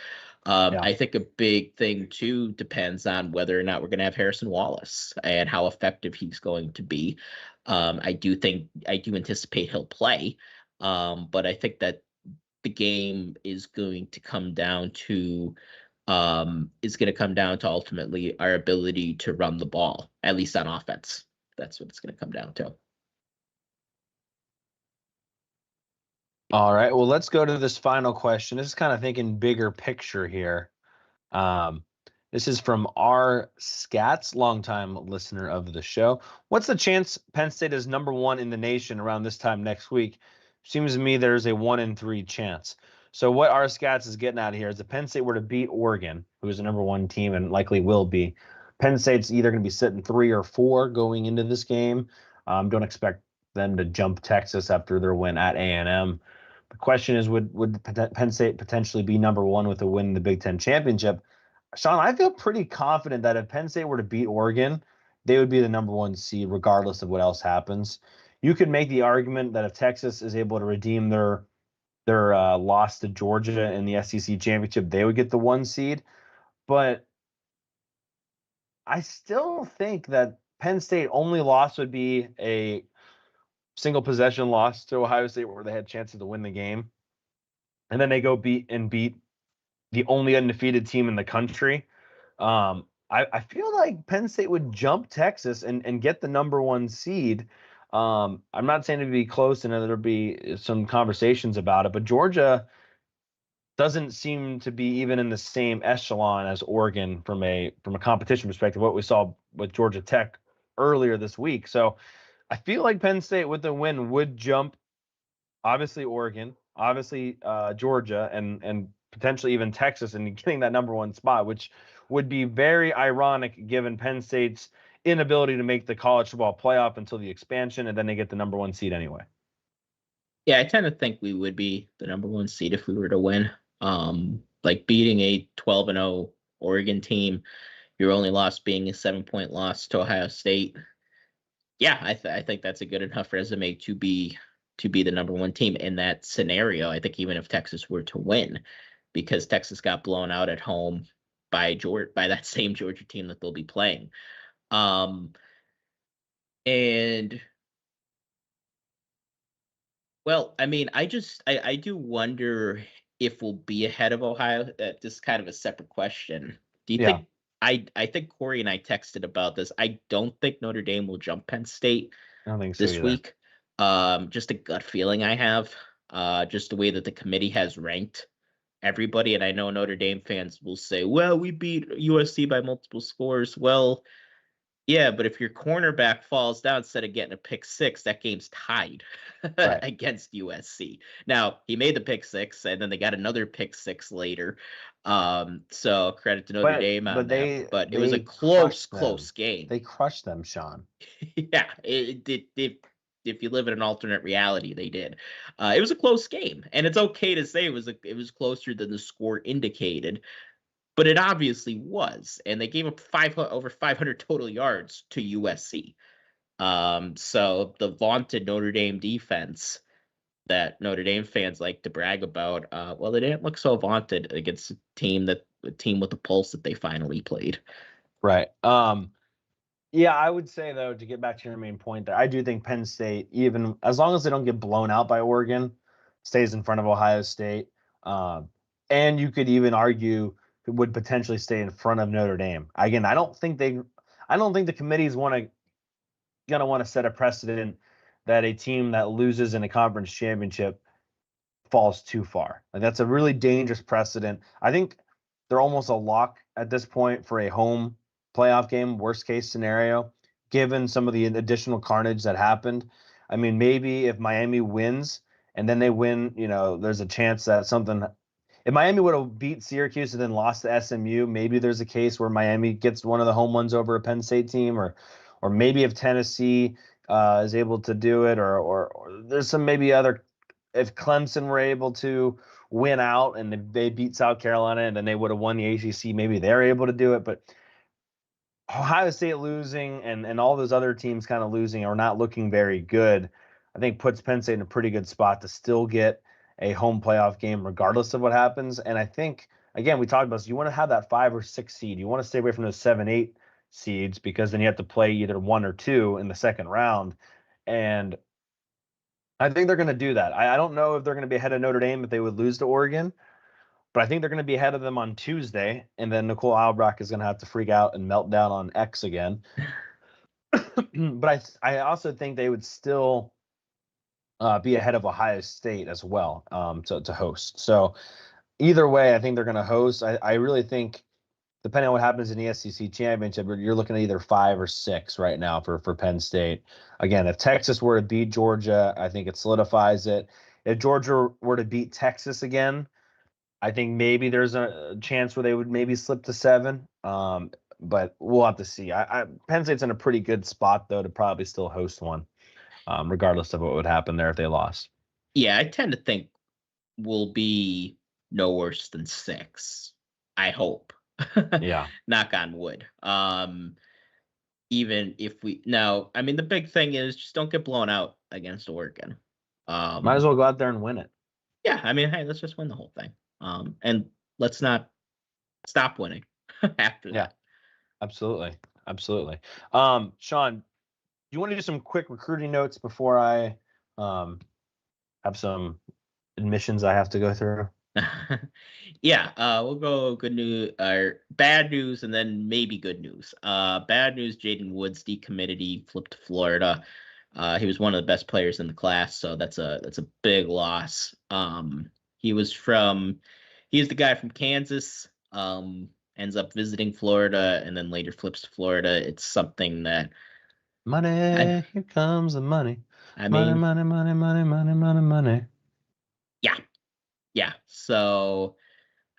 I think a big thing, too, depends on whether or not we're going to have Harrison Wallace and how effective he's going to be. I do anticipate he'll play. But I think that the game is going to come down to ultimately our ability to run the ball, at least on offense. That's what it's going to come down to.
All right. Well, let's go to this final question. This is kind of thinking bigger picture here. This is from R. Scats, longtime listener of the show. What's the chance Penn State is number one in the nation around this time next week? Seems to me there's a 1 in 3 chance. So what R. Scats is getting out of here is if Penn State were to beat Oregon, who is the number one team and likely will be, Penn State's either going to be sitting 3 or 4 going into this game. Don't expect them to jump Texas after their win at A&M. The question is, would Penn State potentially be number one with a win in the Big Ten championship? Shawn, I feel pretty confident that if Penn State were to beat Oregon, they would be the number one seed regardless of what else happens. You could make the argument that if Texas is able to redeem their loss to Georgia in the SEC championship, they would get the 1 seed. But I still think that Penn State only loss would be a single possession loss to Ohio State where they had chances to win the game. And then they go beat the only undefeated team in the country. I feel like Penn State would jump Texas and get the number 1 seed. I'm not saying it'd be close and there'll be some conversations about it, but Georgia doesn't seem to be even in the same echelon as Oregon from a competition perspective, what we saw with Georgia Tech earlier this week. So I feel like Penn State with the win would jump, obviously Oregon, obviously Georgia, and potentially even Texas, and getting that number 1 spot, which would be very ironic given Penn State's inability to make the college football playoff until the expansion, and then they get the number 1 seed anyway.
Yeah, I tend to think we would be the number 1 seed if we were to win. Like beating a 12-0 Oregon team, your only loss being a 7-point loss to Ohio State. Yeah, I think that's a good enough resume to be the number one team in that scenario. I think even if Texas were to win, because Texas got blown out at home by that same Georgia team that they'll be playing. And well, I mean, I do wonder if we'll be ahead of Ohio. This is kind of a separate question. Do you
Yeah,
think I think Corey and I texted about this. I don't think Notre Dame will jump Penn State
I don't think so
this
either.
week. Just a gut feeling I have. Just the way that the committee has ranked everybody, and I know Notre Dame fans will say, "Well, we beat USC by multiple scores." Well, yeah, but if your cornerback falls down instead of getting a pick six, that game's tied
Right.
against USC. Now, he made the pick six, and then they got another pick six later. So credit to Notre Dame on
But
that.
they
But it was a
they crushed them.
close game.
They crushed them, Shawn.
Yeah, it did. If you live in an alternate reality, they did. It was a close game, and it's okay to say it was closer than the score indicated. But it obviously was, and they gave up over 500 total yards to USC. So the vaunted Notre Dame defense that Notre Dame fans like to brag about, well, they didn't look so vaunted against a team with the pulse that they finally played.
Right. Yeah, I would say though, to get back to your main point there, I do think Penn State, even as long as they don't get blown out by Oregon, stays in front of Ohio State. Um, and you could even argue it would potentially stay in front of Notre Dame. Again, I don't think the committees gonna want to set a precedent that a team that loses in a conference championship falls too far. Like that's a really dangerous precedent. I think they're almost a lock at this point for a home playoff game, worst case scenario, given some of the additional carnage that happened. I mean, maybe if Miami wins and then they win, there's a chance that something. If Miami would have beat Syracuse and then lost to SMU, maybe there's a case where Miami gets one of the home ones over a Penn State team, or maybe if Tennessee is able to do it, or there's some maybe other. If Clemson were able to win out and they beat South Carolina and then they would have won the ACC, maybe they're able to do it. But Ohio State losing and all those other teams kind of losing or not looking very good, I think puts Penn State in a pretty good spot to still get a home playoff game regardless of what happens. And I think, again, we talked about this, you want to have that 5 or 6 seed. You want to stay away from those 7, 8 seeds because then you have to play either 1 or 2 in the second round. And I think they're going to do that. I don't know if they're going to be ahead of Notre Dame if they would lose to Oregon, but I think they're going to be ahead of them on Tuesday. And then Nicole Albrock is going to have to freak out and melt down on X again. But I also think they would still be ahead of Ohio State as well to host. So either way, I think they're going to host. I really think, depending on what happens in the SEC championship, you're looking at either 5 or 6 right now for Penn State. Again, if Texas were to beat Georgia, I think it solidifies it. If Georgia were to beat Texas again, I think maybe there's a chance where they would maybe slip to 7. But we'll have to see. Penn State's in a pretty good spot though to probably still host one, regardless of what would happen there if they lost.
Yeah, I tend to think we'll be no worse than 6. I hope.
Yeah.
Knock on wood. Even if I mean, the big thing is just don't get blown out against Oregon.
Might as well go out there and win it.
Yeah, I mean, hey, let's just win the whole thing. And let's not stop winning after that.
Absolutely. Shawn, do you want to do some quick recruiting notes before I have some admissions I have to go through?
Yeah, we'll go good news or bad news and then maybe good news. Bad news, Jaden Woods decommitted. He flipped to Florida. He was one of the best players in the class, so that's a big loss. He's the guy from Kansas, ends up visiting Florida and then later flips to Florida. It's something that
here comes the money.
Money. Yeah. So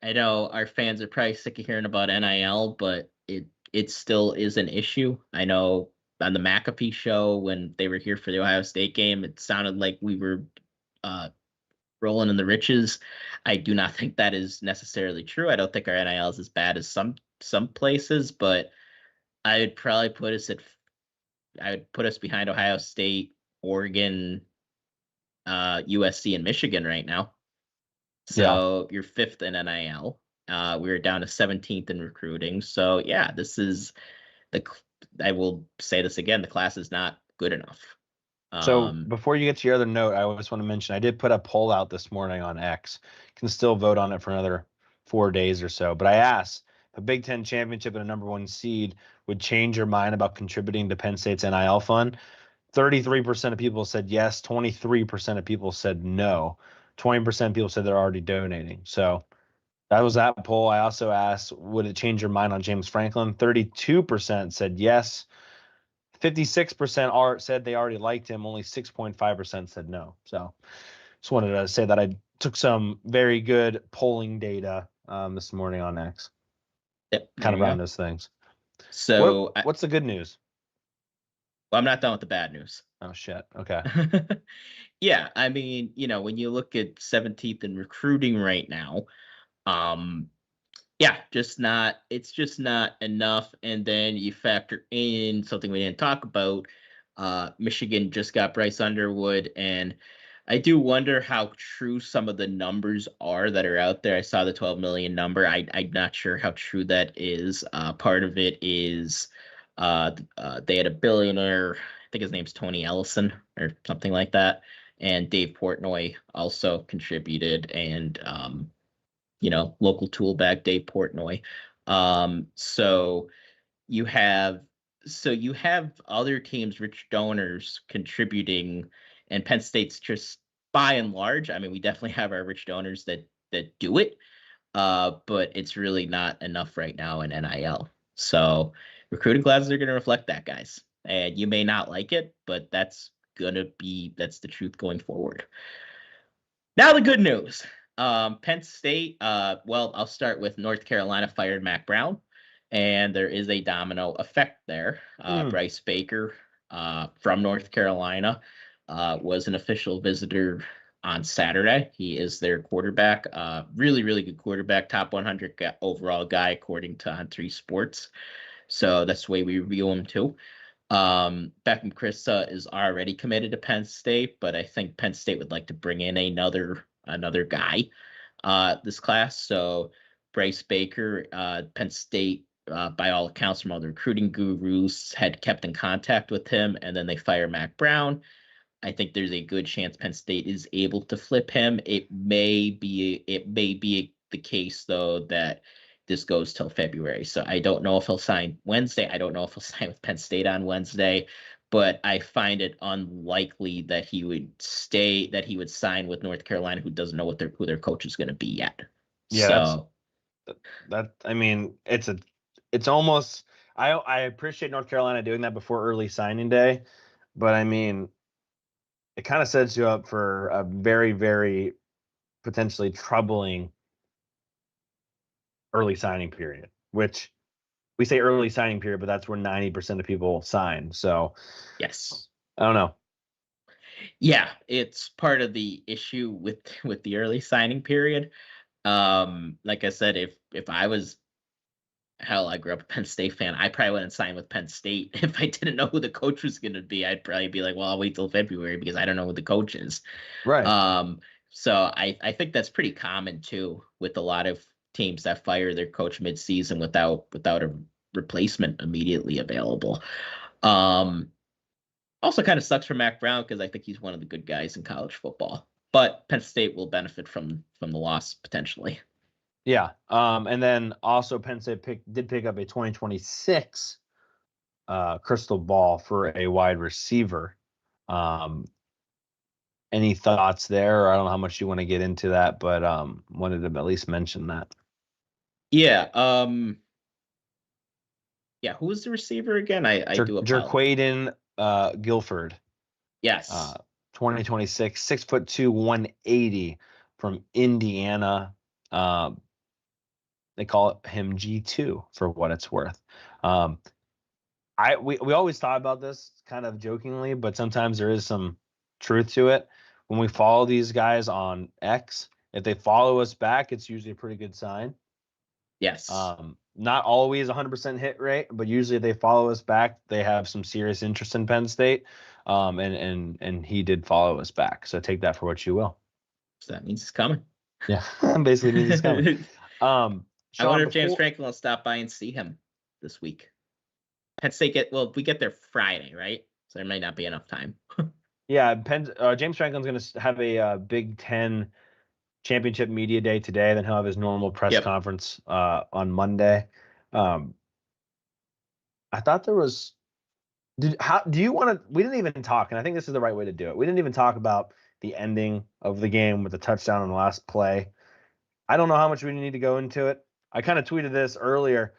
I know our fans are probably sick of hearing about NIL, but it still is an issue. I know on the McAfee show when they were here for the Ohio State game, it sounded like we were rolling in the riches. I do not think that is necessarily true. I don't think our NIL is as bad as some places, but I would probably put us at I would put us behind Ohio State, Oregon, USC, and Michigan right now. So you're 5th in NIL. We were down to 17th in recruiting. So yeah, this is I will say this again, the class is not good enough.
So before you get to your other note, I just want to mention I did put a poll out this morning on X. You can still vote on it for another 4 days or so. But I asked if a Big Ten championship and a #1 seed would change your mind about contributing to Penn State's NIL fund. 33% of people said yes. 23% of people said no. 20% of people said they're already donating. So that was that poll. I also asked, would it change your mind on James Franklin? 32% said yes. 56% said they already liked him. Only 6.5% said no. So just wanted to say that I took some very good polling data this morning on X.
Yep,
kind of around those things.
So
what's the good news?
Well, I'm not done with the bad news.
Oh, shit. Okay.
Yeah, I mean, when you look at 17th in recruiting right now, yeah, it's just not enough. And then you factor in something we didn't talk about. Michigan just got Bryce Underwood, and I do wonder how true some of the numbers are that are out there. I saw the 12 million number. I'm not sure how true that is. Part of it is they had a billionaire, I think his name's Tony Ellison or something like that, and Dave Portnoy also contributed, and local tool bag Dave Portnoy. So you have other teams, rich donors contributing, and Penn State's just by and large. I mean, we definitely have our rich donors that do it, but it's really not enough right now in NIL. So recruiting classes are going to reflect that, guys. And you may not like it, but that's the truth going forward. Now the good news. Penn State, well, I'll start with North Carolina fired Mack Brown, and there is a domino effect there. Bryce Baker from North Carolina was an official visitor on Saturday. He is their quarterback, really, really good quarterback, top 100 overall guy, according to On3 Sports. So that's the way we view him, too. Beckham Krista is already committed to Penn State, but I think Penn State would like to bring in another guy this class. So Bryce Baker, Penn State, by all accounts from all the recruiting gurus, had kept in contact with him, and then they fire Mack Brown. I think there's a good chance Penn State is able to flip him. It may be the case, though, that this goes till February. So I don't know if he'll sign Wednesday. I don't know if he'll sign with Penn State on Wednesday, but I find it unlikely that he would sign with North Carolina, who doesn't know who their coach is going to be yet.
Yeah. So I mean, it's almost, I appreciate North Carolina doing that before early signing day, but I mean, it kind of sets you up for a very, very potentially troubling early signing period, which we say early signing period, but that's where 90% of people sign. So
yes,
I don't know.
Yeah, it's part of the issue with the early signing period. Like I said, if I was, hell, I grew up a Penn State fan, I probably wouldn't sign with Penn State if I didn't know who the coach was going to be. I'd probably be like, well, I'll wait till February because I don't know who the coach is.
Right.
So I think that's pretty common too with a lot of teams that fire their coach mid-season without a replacement immediately available. Also kind of sucks for Mack Brown because I think he's one of the good guys in college football. But Penn State will benefit from the loss potentially.
Yeah. And then also Penn State did pick up a 2026 crystal ball for a wide receiver. Any thoughts there? I don't know how much you want to get into that, but wanted to at least mention that.
Yeah. Yeah. Who was the receiver again? I do apologize.
Jerquaden Guilford.
Yes.
2026, 6'2", 180 from Indiana. They call him G2 for what it's worth. We always thought about this kind of jokingly, but sometimes there is some truth to it. When we follow these guys on X, if they follow us back, it's usually a pretty good sign.
Yes.
not always 100% hit rate, but usually they follow us back. They have some serious interest in Penn State, and he did follow us back. So take that for what you will.
So that means he's coming.
Yeah, basically means he's coming.
I
Shawn,
wonder if James Franklin will stop by and see him this week. Penn State we get there Friday, right? So there might not be enough time.
Yeah, James Franklin's going to have a Big Ten championship media day today. Then he'll have his normal press conference on Monday. I thought there was. Do you want to? We didn't even talk, and I think this is the right way to do it. We didn't even talk about the ending of the game with the touchdown on the last play. I don't know how much we need to go into it. I kind of tweeted this earlier.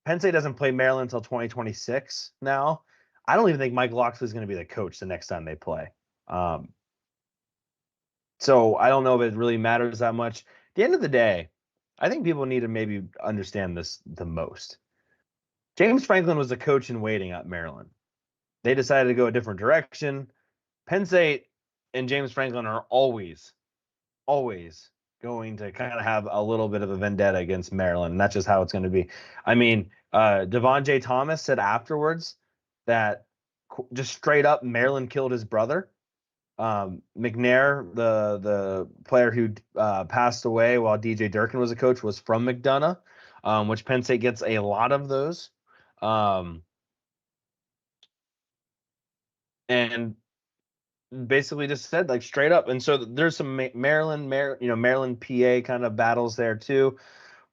Penn State doesn't play Maryland until 2026 now. I don't even think Mike Locksley is going to be the coach the next time they play. So I don't know if it really matters that much. At the end of the day, I think people need to maybe understand this the most. James Franklin was the coach in waiting at Maryland. They decided to go a different direction. Penn State and James Franklin are always going to kind of have a little bit of a vendetta against Maryland. And that's just how it's going to be. I mean, Devon J. Thomas said afterwards that just straight up Maryland killed his brother. McNair, the player who passed away while DJ Durkin was a coach, was from McDonough, which Penn State gets a lot of those. And basically just said like straight up. And so there's some Maryland, PA kind of battles there too.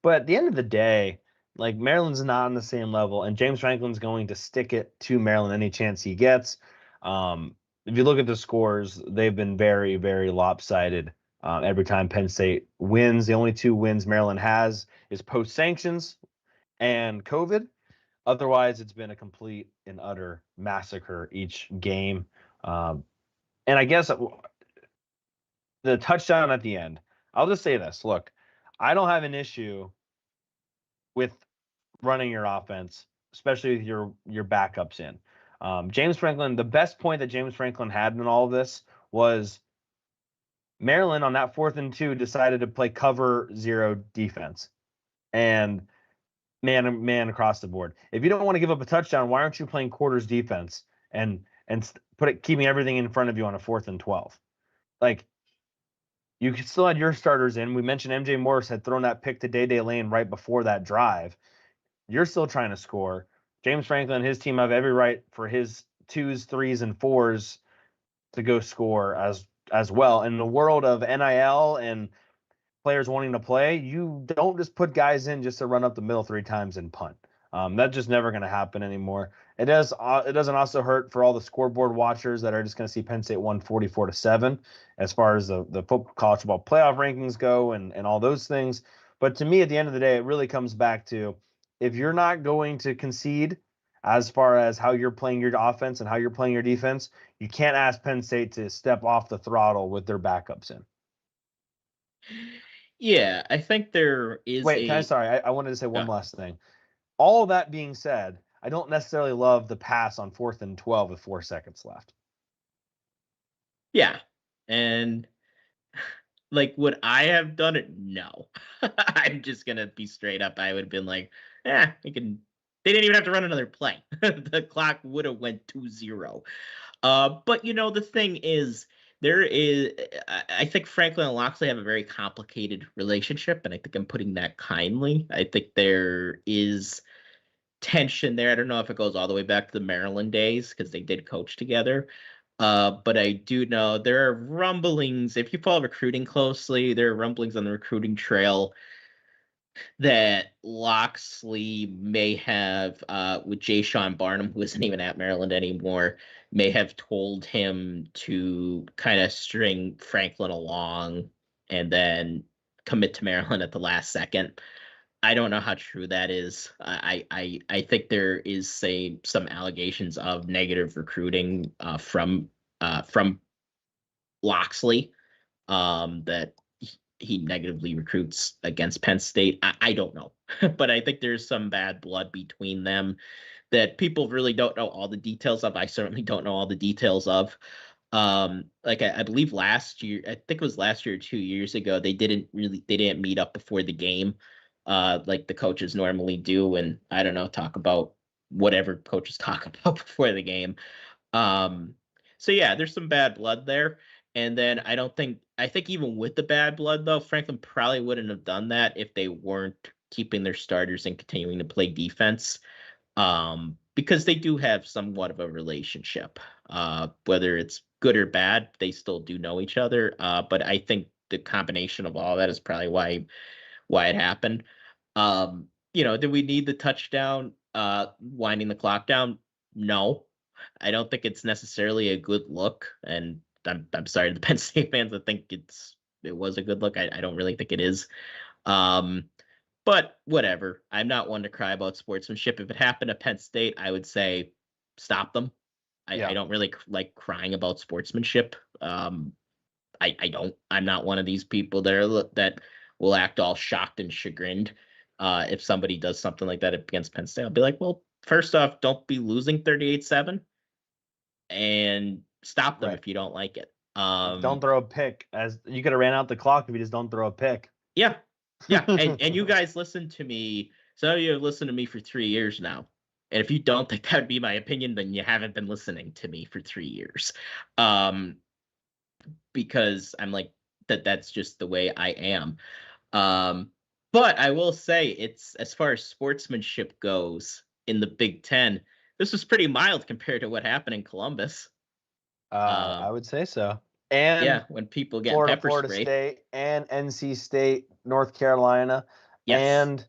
But at the end of the day, like Maryland's not on the same level, and James Franklin's going to stick it to Maryland any chance he gets. If you look at the scores, they've been very, very lopsided every time Penn State wins. The only 2 wins Maryland has is post-sanctions and COVID. Otherwise, it's been a complete and utter massacre each game. And I guess the touchdown at the end, I'll just say this. Look, I don't have an issue with running your offense, especially with your backups in. James Franklin, the best point that James Franklin had in all of this was Maryland on that 4th and 2 decided to play cover 0 defense and man across the board. If you don't want to give up a touchdown, why aren't you playing quarters defense and keeping everything in front of you on a 4th and 12? Like, you still had your starters in. We mentioned MJ Morris had thrown that pick to Day Lane right before that drive. You're still trying to score. James Franklin and his team have every right for his 2s, 3s, and 4s to go score as well. In the world of NIL and players wanting to play, you don't just put guys in just to run up the middle 3 times and punt. That's just never going to happen anymore. It doesn't also hurt for all the scoreboard watchers that are just going to see Penn State won 44-7 as far as the college football playoff rankings go and all those things. But to me, at the end of the day, it really comes back to, if you're not going to concede as far as how you're playing your offense and how you're playing your defense, you can't ask Penn State to step off the throttle with their backups in.
Yeah, I think there is.
Wait, I wanted to say one last thing. All that being said, I don't necessarily love the pass on 4th and 12 with 4 seconds left.
Yeah, and like, would I have done it? No. I'm just gonna be straight up. I would have been like, they didn't even have to run another play. The clock would have went 2-0. But the thing is, I think Franklin and Locksley have a very complicated relationship, and I think I'm putting that kindly. I think there is tension there. I don't know if it goes all the way back to the Maryland days, because they did coach together. But I do know there are rumblings. If you follow recruiting closely, there are rumblings on the recruiting trail that Locksley may have, with J. Sean Barnum, who isn't even at Maryland anymore, may have told him to kind of string Franklin along and then commit to Maryland at the last second. I don't know how true that is. I think there is some allegations of negative recruiting from Locksley, that he negatively recruits against Penn State. I don't know, but I think there's some bad blood between them that people really don't know all the details of. I certainly don't know all the details of. Like I believe last year, I think it was last year or 2 years ago, they didn't meet up before the game. like the coaches normally do, and I don't know, talk about whatever coaches talk about before the game. So yeah, there's some bad blood there. And then I think even with the bad blood though, Franklin probably wouldn't have done that if they weren't keeping their starters and continuing to play defense. Because they do have somewhat of a relationship. Whether it's good or bad, they still do know each other. But I think the combination of all that is probably why it happened. Did we need the touchdown winding the clock down? No. I don't think it's necessarily a good look. And I'm sorry to the Penn State fans. I think it was a good look. I don't really think it is. But whatever. I'm not one to cry about sportsmanship. If it happened to Penn State, I would say stop them. I don't really like crying about sportsmanship. I don't. I'm not one of these people that will act all shocked and chagrined if somebody does something like that against Penn State. I'll be like, well, first off, don't be losing 38-7 and stop them if you don't like it.
Don't throw a pick. As you could have ran out the clock if you just don't throw a pick.
Yeah. Yeah. and you guys listen to me. Some of you have listened to me for 3 years now. And if you don't think that would be my opinion, then you haven't been listening to me for 3 years. Because I'm like, that's just the way I am. But I will say it's, as far as sportsmanship goes in the Big Ten, this was pretty mild compared to what happened in Columbus.
I would say so. And
yeah, when people get
Florida State and NC State, North Carolina, and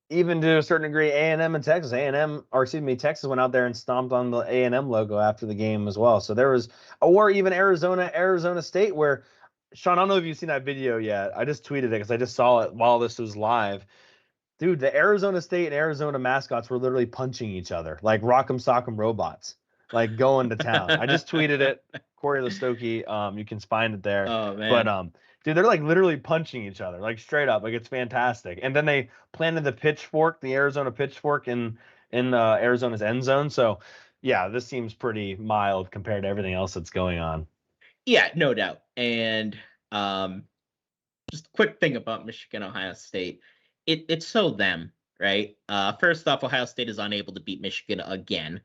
even to a certain degree, A&M and Texas. Texas went out there and stomped on the A&M logo after the game as well. So there was, or even Arizona State, where, Shawn, I don't know if you've seen that video yet. I just tweeted it because I just saw it while this was live. Dude, the Arizona State and Arizona mascots were literally punching each other like Rock'em Sock'em robots, like going to town. I just tweeted it. Corey Lestochi, you can find it there.
Oh, man.
But dude, they're like literally punching each other, like straight up. Like, it's fantastic. And then they planted the Arizona pitchfork in Arizona's end zone. So yeah, this seems pretty mild compared to everything else that's going on.
Yeah, no doubt. And just a quick thing about Michigan, Ohio State. It's so them, right? First off, Ohio State is unable to beat Michigan again,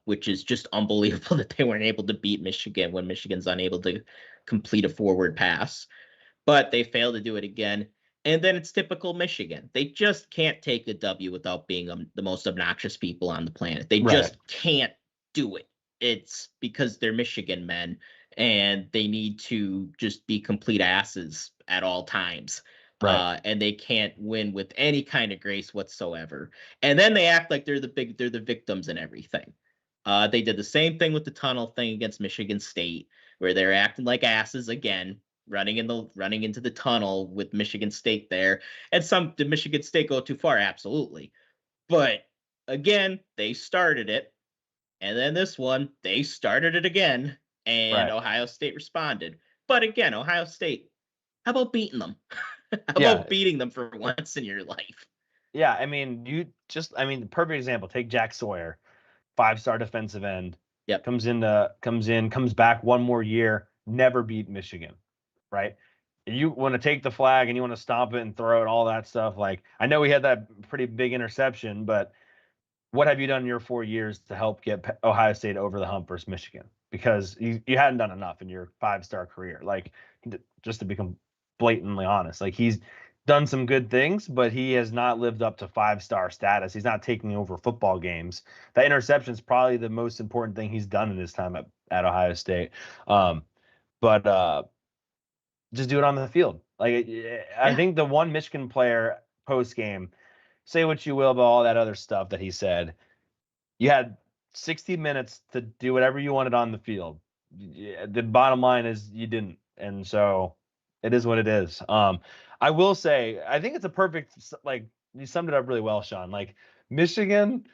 which is just unbelievable that they weren't able to beat Michigan when Michigan's unable to complete a forward pass. But they failed to do it again. And then it's typical Michigan. They just can't take a W without being the most obnoxious people on the planet. They just can't do it. It's because they're Michigan men, and they need to just be complete asses at all times. And they can't win with any kind of grace whatsoever. And then they act like they're the victims and everything. They did the same thing with the tunnel thing against Michigan State, where they're acting like asses again, running into the tunnel with Michigan State there. And did Michigan State go too far? Absolutely. But again, they started it. And then this one, they started it again, and Ohio State responded. But again, Ohio State, how about beating them? How about beating them for once in your life?
Yeah, I mean, the perfect example, take Jack Sawyer, 5-star defensive end.
Yep.
Comes back one more year, never beat Michigan, right? You want to take the flag and you want to stomp it and throw it, all that stuff. Like, I know we had that pretty big interception, but what have you done in your 4 years to help get Ohio State over the hump versus Michigan? Because you hadn't done enough in your 5-star career. Like, just to become blatantly honest, like, he's done some good things, but he has not lived up to 5-star status. He's not taking over football games. That interception is probably the most important thing he's done in his time at Ohio State. But just do it on the field. Like, I think the one Michigan player post game, say what you will about all that other stuff that he said, you had 60 minutes to do whatever you wanted on the field. The bottom line is you didn't. And so it is what it is. I will say, I think it's a perfect, like, you summed it up really well, Shawn. Like, Michigan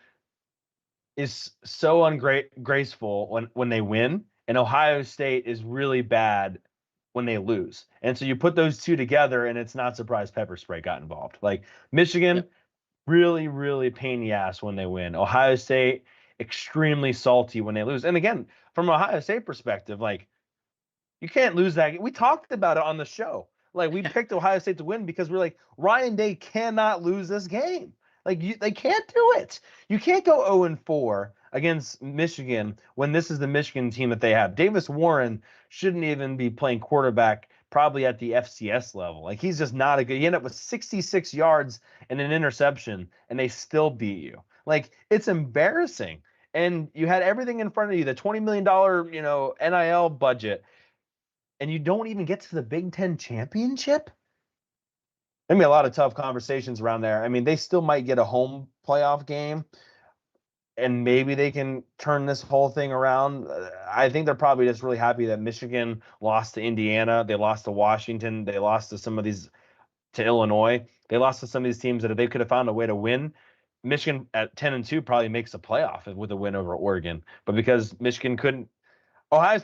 is so ungraceful when they win, and Ohio State is really bad when they lose. And so you put those two together, and it's not surprised pepper spray got involved. Like, Michigan, really, really pain in the ass when they win. Ohio State, extremely salty when they lose. And again, from Ohio State perspective, like, you can't lose that. We talked about it on the show. Like, we picked Ohio State to win because we're like, Ryan Day cannot lose this game. Like, they can't do it. You can't go 0-4 against Michigan when this is the Michigan team that they have. Davis Warren shouldn't even be playing quarterback probably at the FCS level. Like, he's just not a good. He ended up with 66 yards and an interception, and they still beat you. Like, it's embarrassing. And you had everything in front of you, the $20 million, NIL budget, and you don't even get to the Big Ten championship? There'll be a lot of tough conversations around there. I mean, they still might get a home playoff game, and maybe they can turn this whole thing around. I think they're probably just really happy that Michigan lost to Indiana. They lost to Washington. They lost to some of these, to Illinois. They lost to some of these teams that if they could have found a way to win, Michigan at 10-2 probably makes a playoff with a win over Oregon. But because Michigan couldn't,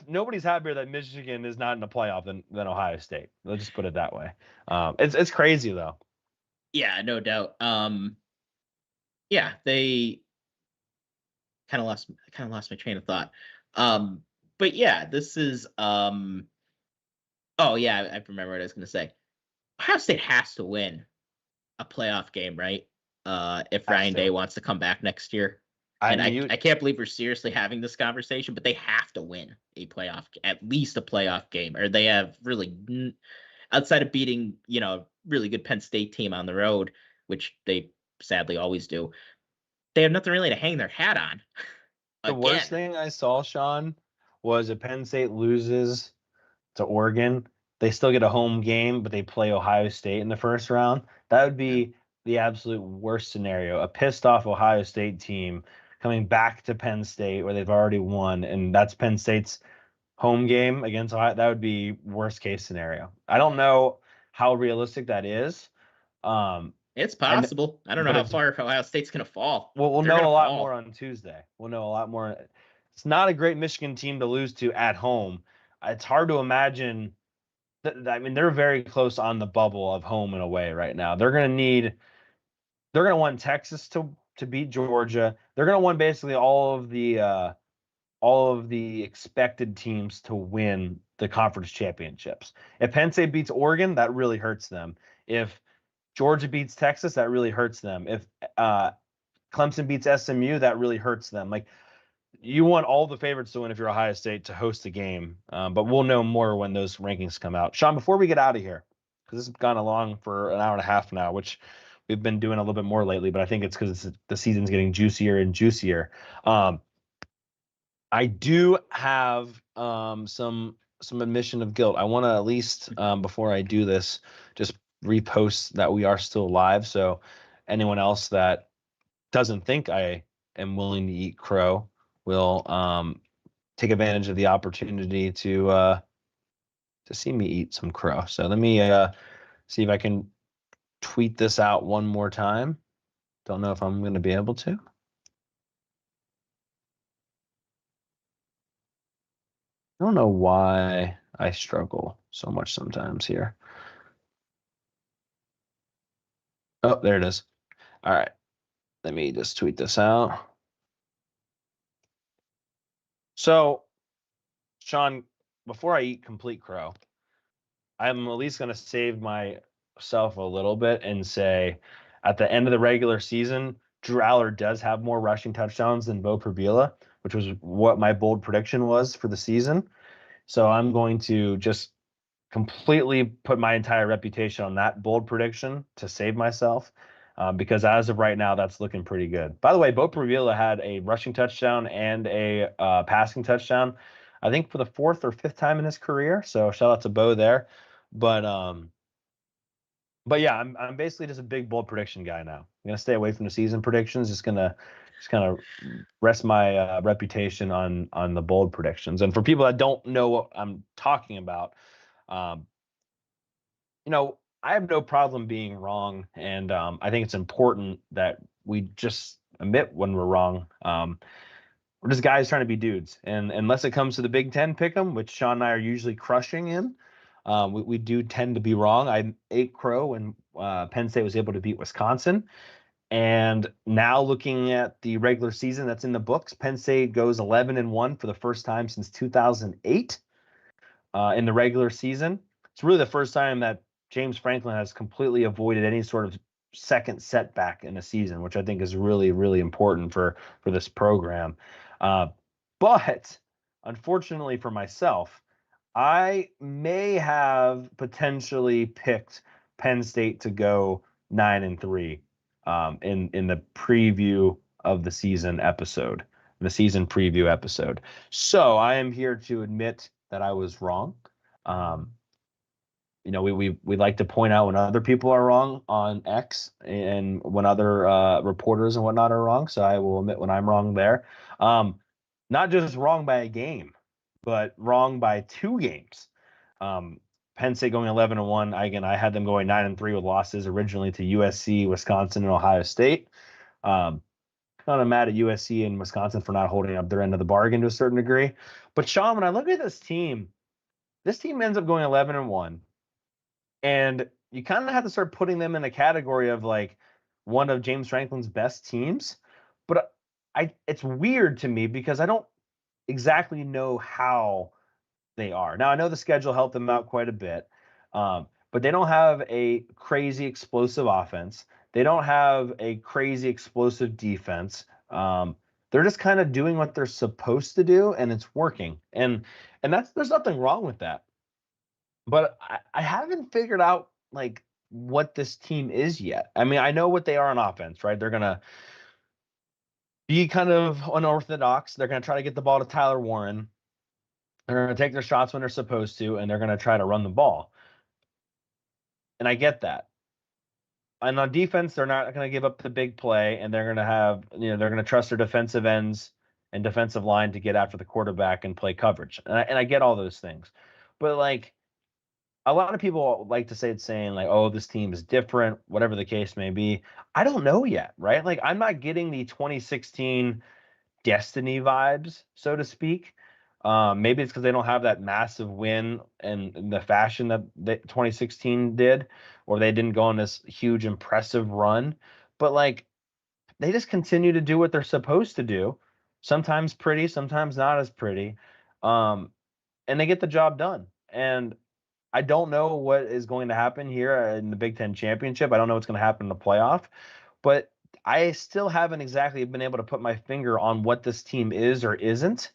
nobody's happier that Michigan is not in the playoff than Ohio State. Let's just put it that way. It's crazy though.
Yeah, no doubt. Yeah, they kind of lost my train of thought. But yeah, this is oh yeah, I remember what I was going to say. Ohio State has to win a playoff game, right? If Ryan Day wants to come back next year. I can't believe we're seriously having this conversation, but they have to win at least a playoff game, or they have really, outside of beating, really good Penn State team on the road, which they sadly always do, they have nothing really to hang their hat on.
The worst thing I saw, Shawn, was if Penn State loses to Oregon, they still get a home game, but they play Ohio State in the first round. That would be the absolute worst scenario. A pissed off Ohio State team coming back to Penn State where they've already won, and that's Penn State's home game against Ohio. That would be worst case scenario. I don't know how realistic that is.
It's possible. I don't know how far Ohio State's going to fall.
Well, we'll know a lot more on Tuesday. We'll know a lot more. It's not a great Michigan team to lose to at home. It's hard to imagine. I mean, they're very close on the bubble of home and away right now. They're going to want Texas to beat Georgia. They're going to want basically all of the expected teams to win the conference championships. If Penn State beats Oregon, that really hurts them. If Georgia beats Texas, that really hurts them. If Clemson beats SMU, that really hurts them. Like, you want all the favorites to win if you're Ohio State to host a game. But we'll know more when those rankings come out. Shawn, before we get out of here, because this has gone along for an hour and a half now, which we've been doing a little bit more lately, but I think it's because the season's getting juicier and juicier. I do have some admission of guilt. I want to at least, before I do this, just repost that we are still live. So anyone else that doesn't think I am willing to eat crow will take advantage of the opportunity to see me eat some crow. So let me see if I can tweet this out one more time. Don't know if I'm going to be able to. I don't know why I struggle so much sometimes here. Oh, there it is. All right. Let me just tweet this out. So, Shawn, before I eat complete crow, I'm at least going to save myself a little bit and say at the end of the regular season, Drew Aller does have more rushing touchdowns than Bo Prabila, which was what my bold prediction was for the season. So I'm going to just completely put my entire reputation on that bold prediction to save myself, because as of right now, that's looking pretty good. By the way, Bo Prabila had a rushing touchdown and a passing touchdown, I think for the 4th or 5th time in his career. So shout out to Bo there. But yeah, I'm basically just a big bold prediction guy now. I'm gonna stay away from the season predictions. Just kind of rest my reputation on the bold predictions. And for people that don't know what I'm talking about, I have no problem being wrong, and I think it's important that we just admit when we're wrong. We're just guys trying to be dudes, and unless it comes to the Big Ten pick'em, which Shawn and I are usually crushing in, we do tend to be wrong. I ate crow when Penn State was able to beat Wisconsin, and now looking at the regular season that's in the books, Penn State goes 11-1 for the first time since 2008 in the regular season. It's really the first time that James Franklin has completely avoided any sort of second setback in a season, which I think is really, really important for this program. But unfortunately for myself, I may have potentially picked Penn State to go 9-3 in the preview of the season episode, the season preview episode. So I am here to admit that I was wrong. We like to point out when other people are wrong on X and when other reporters and whatnot are wrong. So I will admit when I'm wrong there. Not just wrong by a game, but wrong by 2 games. Penn State going 11-1. I had them going 9-3 with losses originally to USC, Wisconsin, and Ohio State. Kind of mad at USC and Wisconsin for not holding up their end of the bargain to a certain degree. But Shawn, when I look at this team ends up going 11-1. And you kind of have to start putting them in a category of like one of James Franklin's best teams. But it's weird to me because I don't exactly know how they are. Now, I know the schedule helped them out quite a bit, but they don't have a crazy explosive offense. They don't have a crazy explosive defense. They're just kind of doing what they're supposed to do, and it's working. And there's nothing wrong with that. But I haven't figured out like what this team is yet. I mean, I know what they are on offense, right? They're gonna be kind of unorthodox. They're gonna try to get the ball to Tyler Warren. They're gonna take their shots when they're supposed to, and they're gonna try to run the ball. And I get that. And on defense, they're not gonna give up the big play, and they're gonna have, they're gonna trust their defensive ends and defensive line to get after the quarterback and play coverage. And I get all those things, but like, a lot of people like to say it's saying like, oh, this team is different, whatever the case may be. I don't know yet, right? Like, I'm not getting the 2016 Destiny vibes, so to speak. Maybe it's because they don't have that massive win in the fashion that 2016 did, or they didn't go on this huge impressive run. But like, they just continue to do what they're supposed to do. Sometimes pretty, sometimes not as pretty. And they get the job done. And I don't know what is going to happen here in the Big Ten Championship. I don't know what's going to happen in the playoff, but I still haven't exactly been able to put my finger on what this team is or isn't.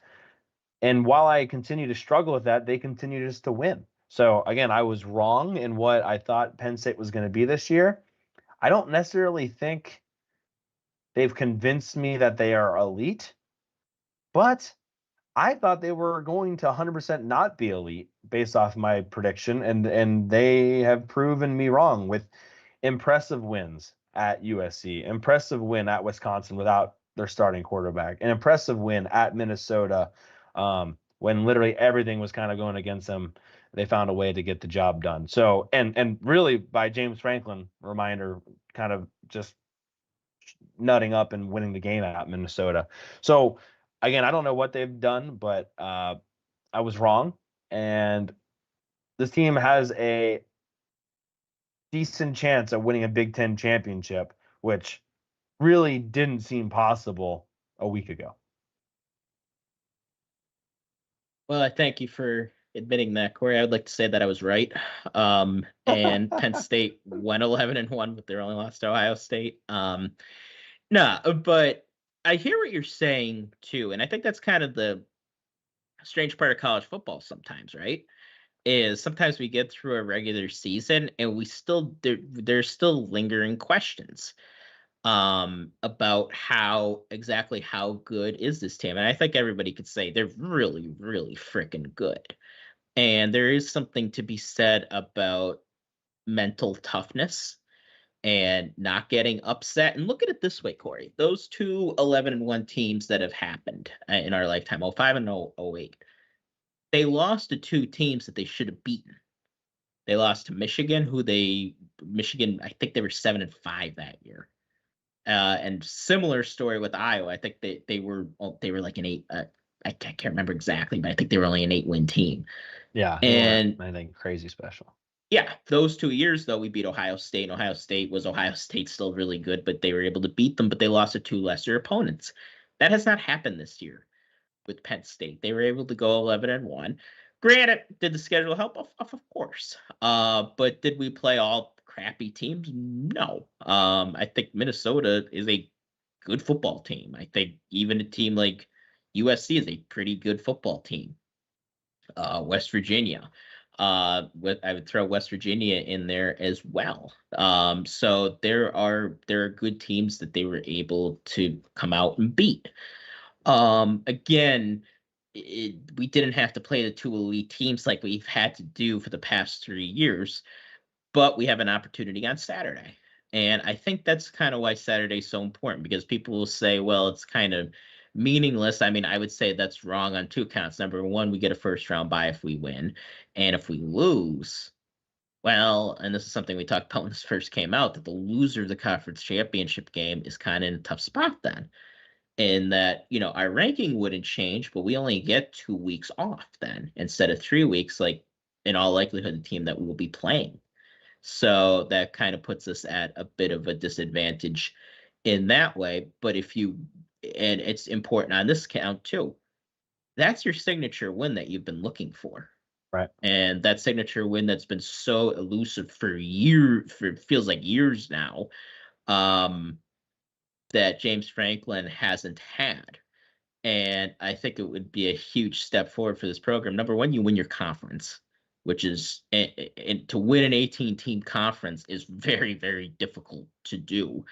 And while I continue to struggle with that, they continue just to win. So again, I was wrong in what I thought Penn State was going to be this year. I don't necessarily think they've convinced me that they are elite, but I thought they were going to 100% not be elite based off my prediction, and they have proven me wrong with impressive wins at USC, impressive win at Wisconsin without their starting quarterback, an impressive win at Minnesota when literally everything was kind of going against them. They found a way to get the job done. So, and really by James Franklin, reminder, kind of just nutting up and winning the game at Minnesota. So, again, I don't know what they've done, but I was wrong. And this team has a decent chance of winning a Big Ten championship, which really didn't seem possible a week ago.
Well, I thank you for admitting that, Corey. I would like to say that I was right. And Penn State went 11-1, but they're only lost to Ohio State. But I hear what you're saying too, and I think that's kind of the strange part of college football sometimes, right? Is sometimes we get through a regular season and we still there's still lingering questions about how good is this team. And I think everybody could say they're really, really freaking good. And there is something to be said about mental toughness and not getting upset. And look at it this way, Corey. Those two 11-1 teams that have happened in our lifetime, 05 and 08, they lost to 2 teams that they should have beaten. They lost to Michigan, I think they were 7-5 that year. And similar story with Iowa. I think they were like an 8. I can't remember exactly, but I think they were only an 8-win team.
Yeah,
and
I think crazy special.
Yeah, those 2 years though, we beat Ohio State. And Ohio State still really good, but they were able to beat them. But they lost to 2 lesser opponents. That has not happened this year with Penn State. They were able to go 11-1. Granted, did the schedule help? Of course. But did we play all crappy teams? No. I think Minnesota is a good football team. I think even a team like USC is a pretty good football team. West Virginia. I would throw West Virginia in there as well. So there are good teams that they were able to come out and beat. Again, we didn't have to play the two elite teams like we've had to do for the past 3 years, but we have an opportunity on Saturday. And I think that's kind of why Saturday is so important, because people will say, well, it's kind of meaningless. I mean, I would say that's wrong on 2 counts. Number one, we get a first round bye if we win. And if we lose, well, and this is something we talked about when this first came out, that the loser of the conference championship game is kind of in a tough spot then. And that, our ranking wouldn't change, but we only get 2 weeks off then instead of 3 weeks, like in all likelihood, the team that we will be playing. So that kind of puts us at a bit of a disadvantage in that way. But and it's important on this count too, that's your signature win that you've been looking for.
Right.
And that signature win that's been so elusive for feels like years now, that James Franklin hasn't had. And I think it would be a huge step forward for this program. Number one, you win your conference, which is, and to win an 18-team conference is very, very difficult to do.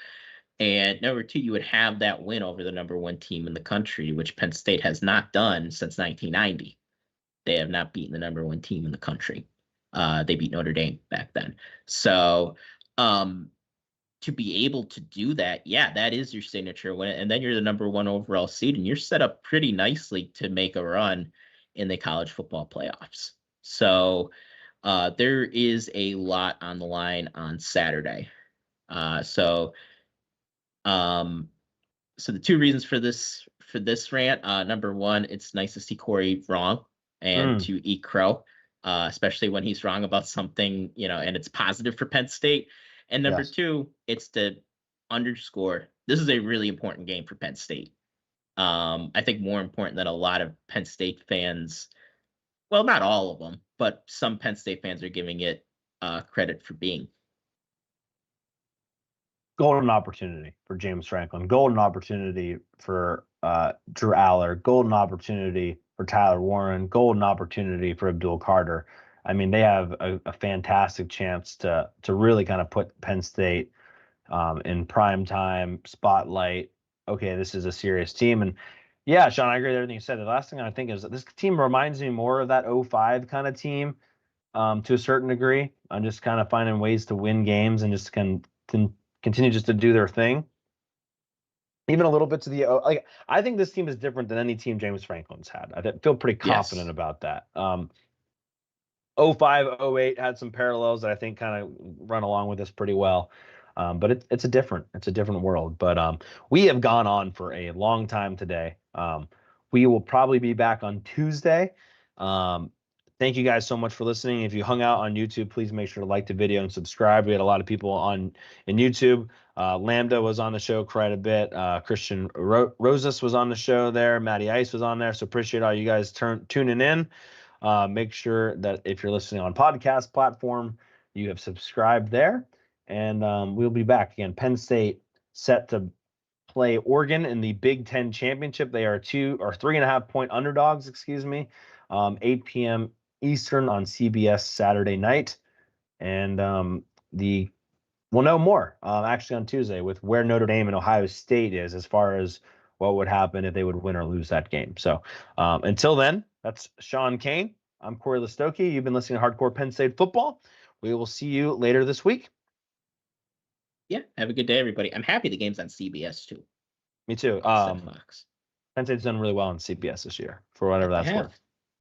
And number two, you would have that win over the number 1 team in the country, which Penn State has not done since 1990. They have not beaten the number 1 team in the country. They beat Notre Dame back then. So to be able to do that, yeah, that is your signature win. And then you're the number 1 overall seed, and you're set up pretty nicely to make a run in the college football playoffs. So there is a lot on the line on Saturday. So the 2 reasons for this rant, number one, it's nice to see Cory wrong and to eat crow, especially when he's wrong about something, and it's positive for Penn State. And number two, it's to underscore this is a really important game for Penn State. I think more important than a lot of Penn State fans. Well, not all of them, but some Penn State fans are giving it credit for being.
Golden opportunity for James Franklin. Golden opportunity for Drew Aller. Golden opportunity for Tyler Warren. Golden opportunity for Abdul Carter. I mean, they have a fantastic chance to really kind of put Penn State in prime time spotlight. Okay, this is a serious team. And yeah, Shawn, I agree with everything you said. The last thing I think is that this team reminds me more of that 05 kind of team to a certain degree. I'm just kind of finding ways to win games and just can continue just to do their thing. Even a little bit to the I think this team is different than any team James Franklin's had. I feel pretty confident about that. 05, 08 had some parallels that I think kind of run along with this pretty well. But it's a different world. But we have gone on for a long time today. We will probably be back on Tuesday. Thank you guys so much for listening. If you hung out on YouTube, please make sure to like the video and subscribe. We had a lot of people in YouTube. Lambda was on the show quite a bit. Christian Rosas was on the show there. Matty Ice was on there. So appreciate all you guys tuning in. Make sure that if you're listening on podcast platform, you have subscribed there. And we'll be back again. Penn State set to play Oregon in the Big Ten Championship. They are 3.5 point underdogs, 8 p.m. Eastern on CBS Saturday night. And we'll know more actually on Tuesday with where Notre Dame and Ohio State is as far as what would happen if they would win or lose that game. So until then, that's Shawn Kane. I'm Cory Lestochi. You've been listening to Hardcore Penn State Football. We will see you later this week.
Yeah, have a good day, everybody. I'm happy the game's on CBS too.
Me too. Penn State's done really well on CBS this year, for whatever that's worth.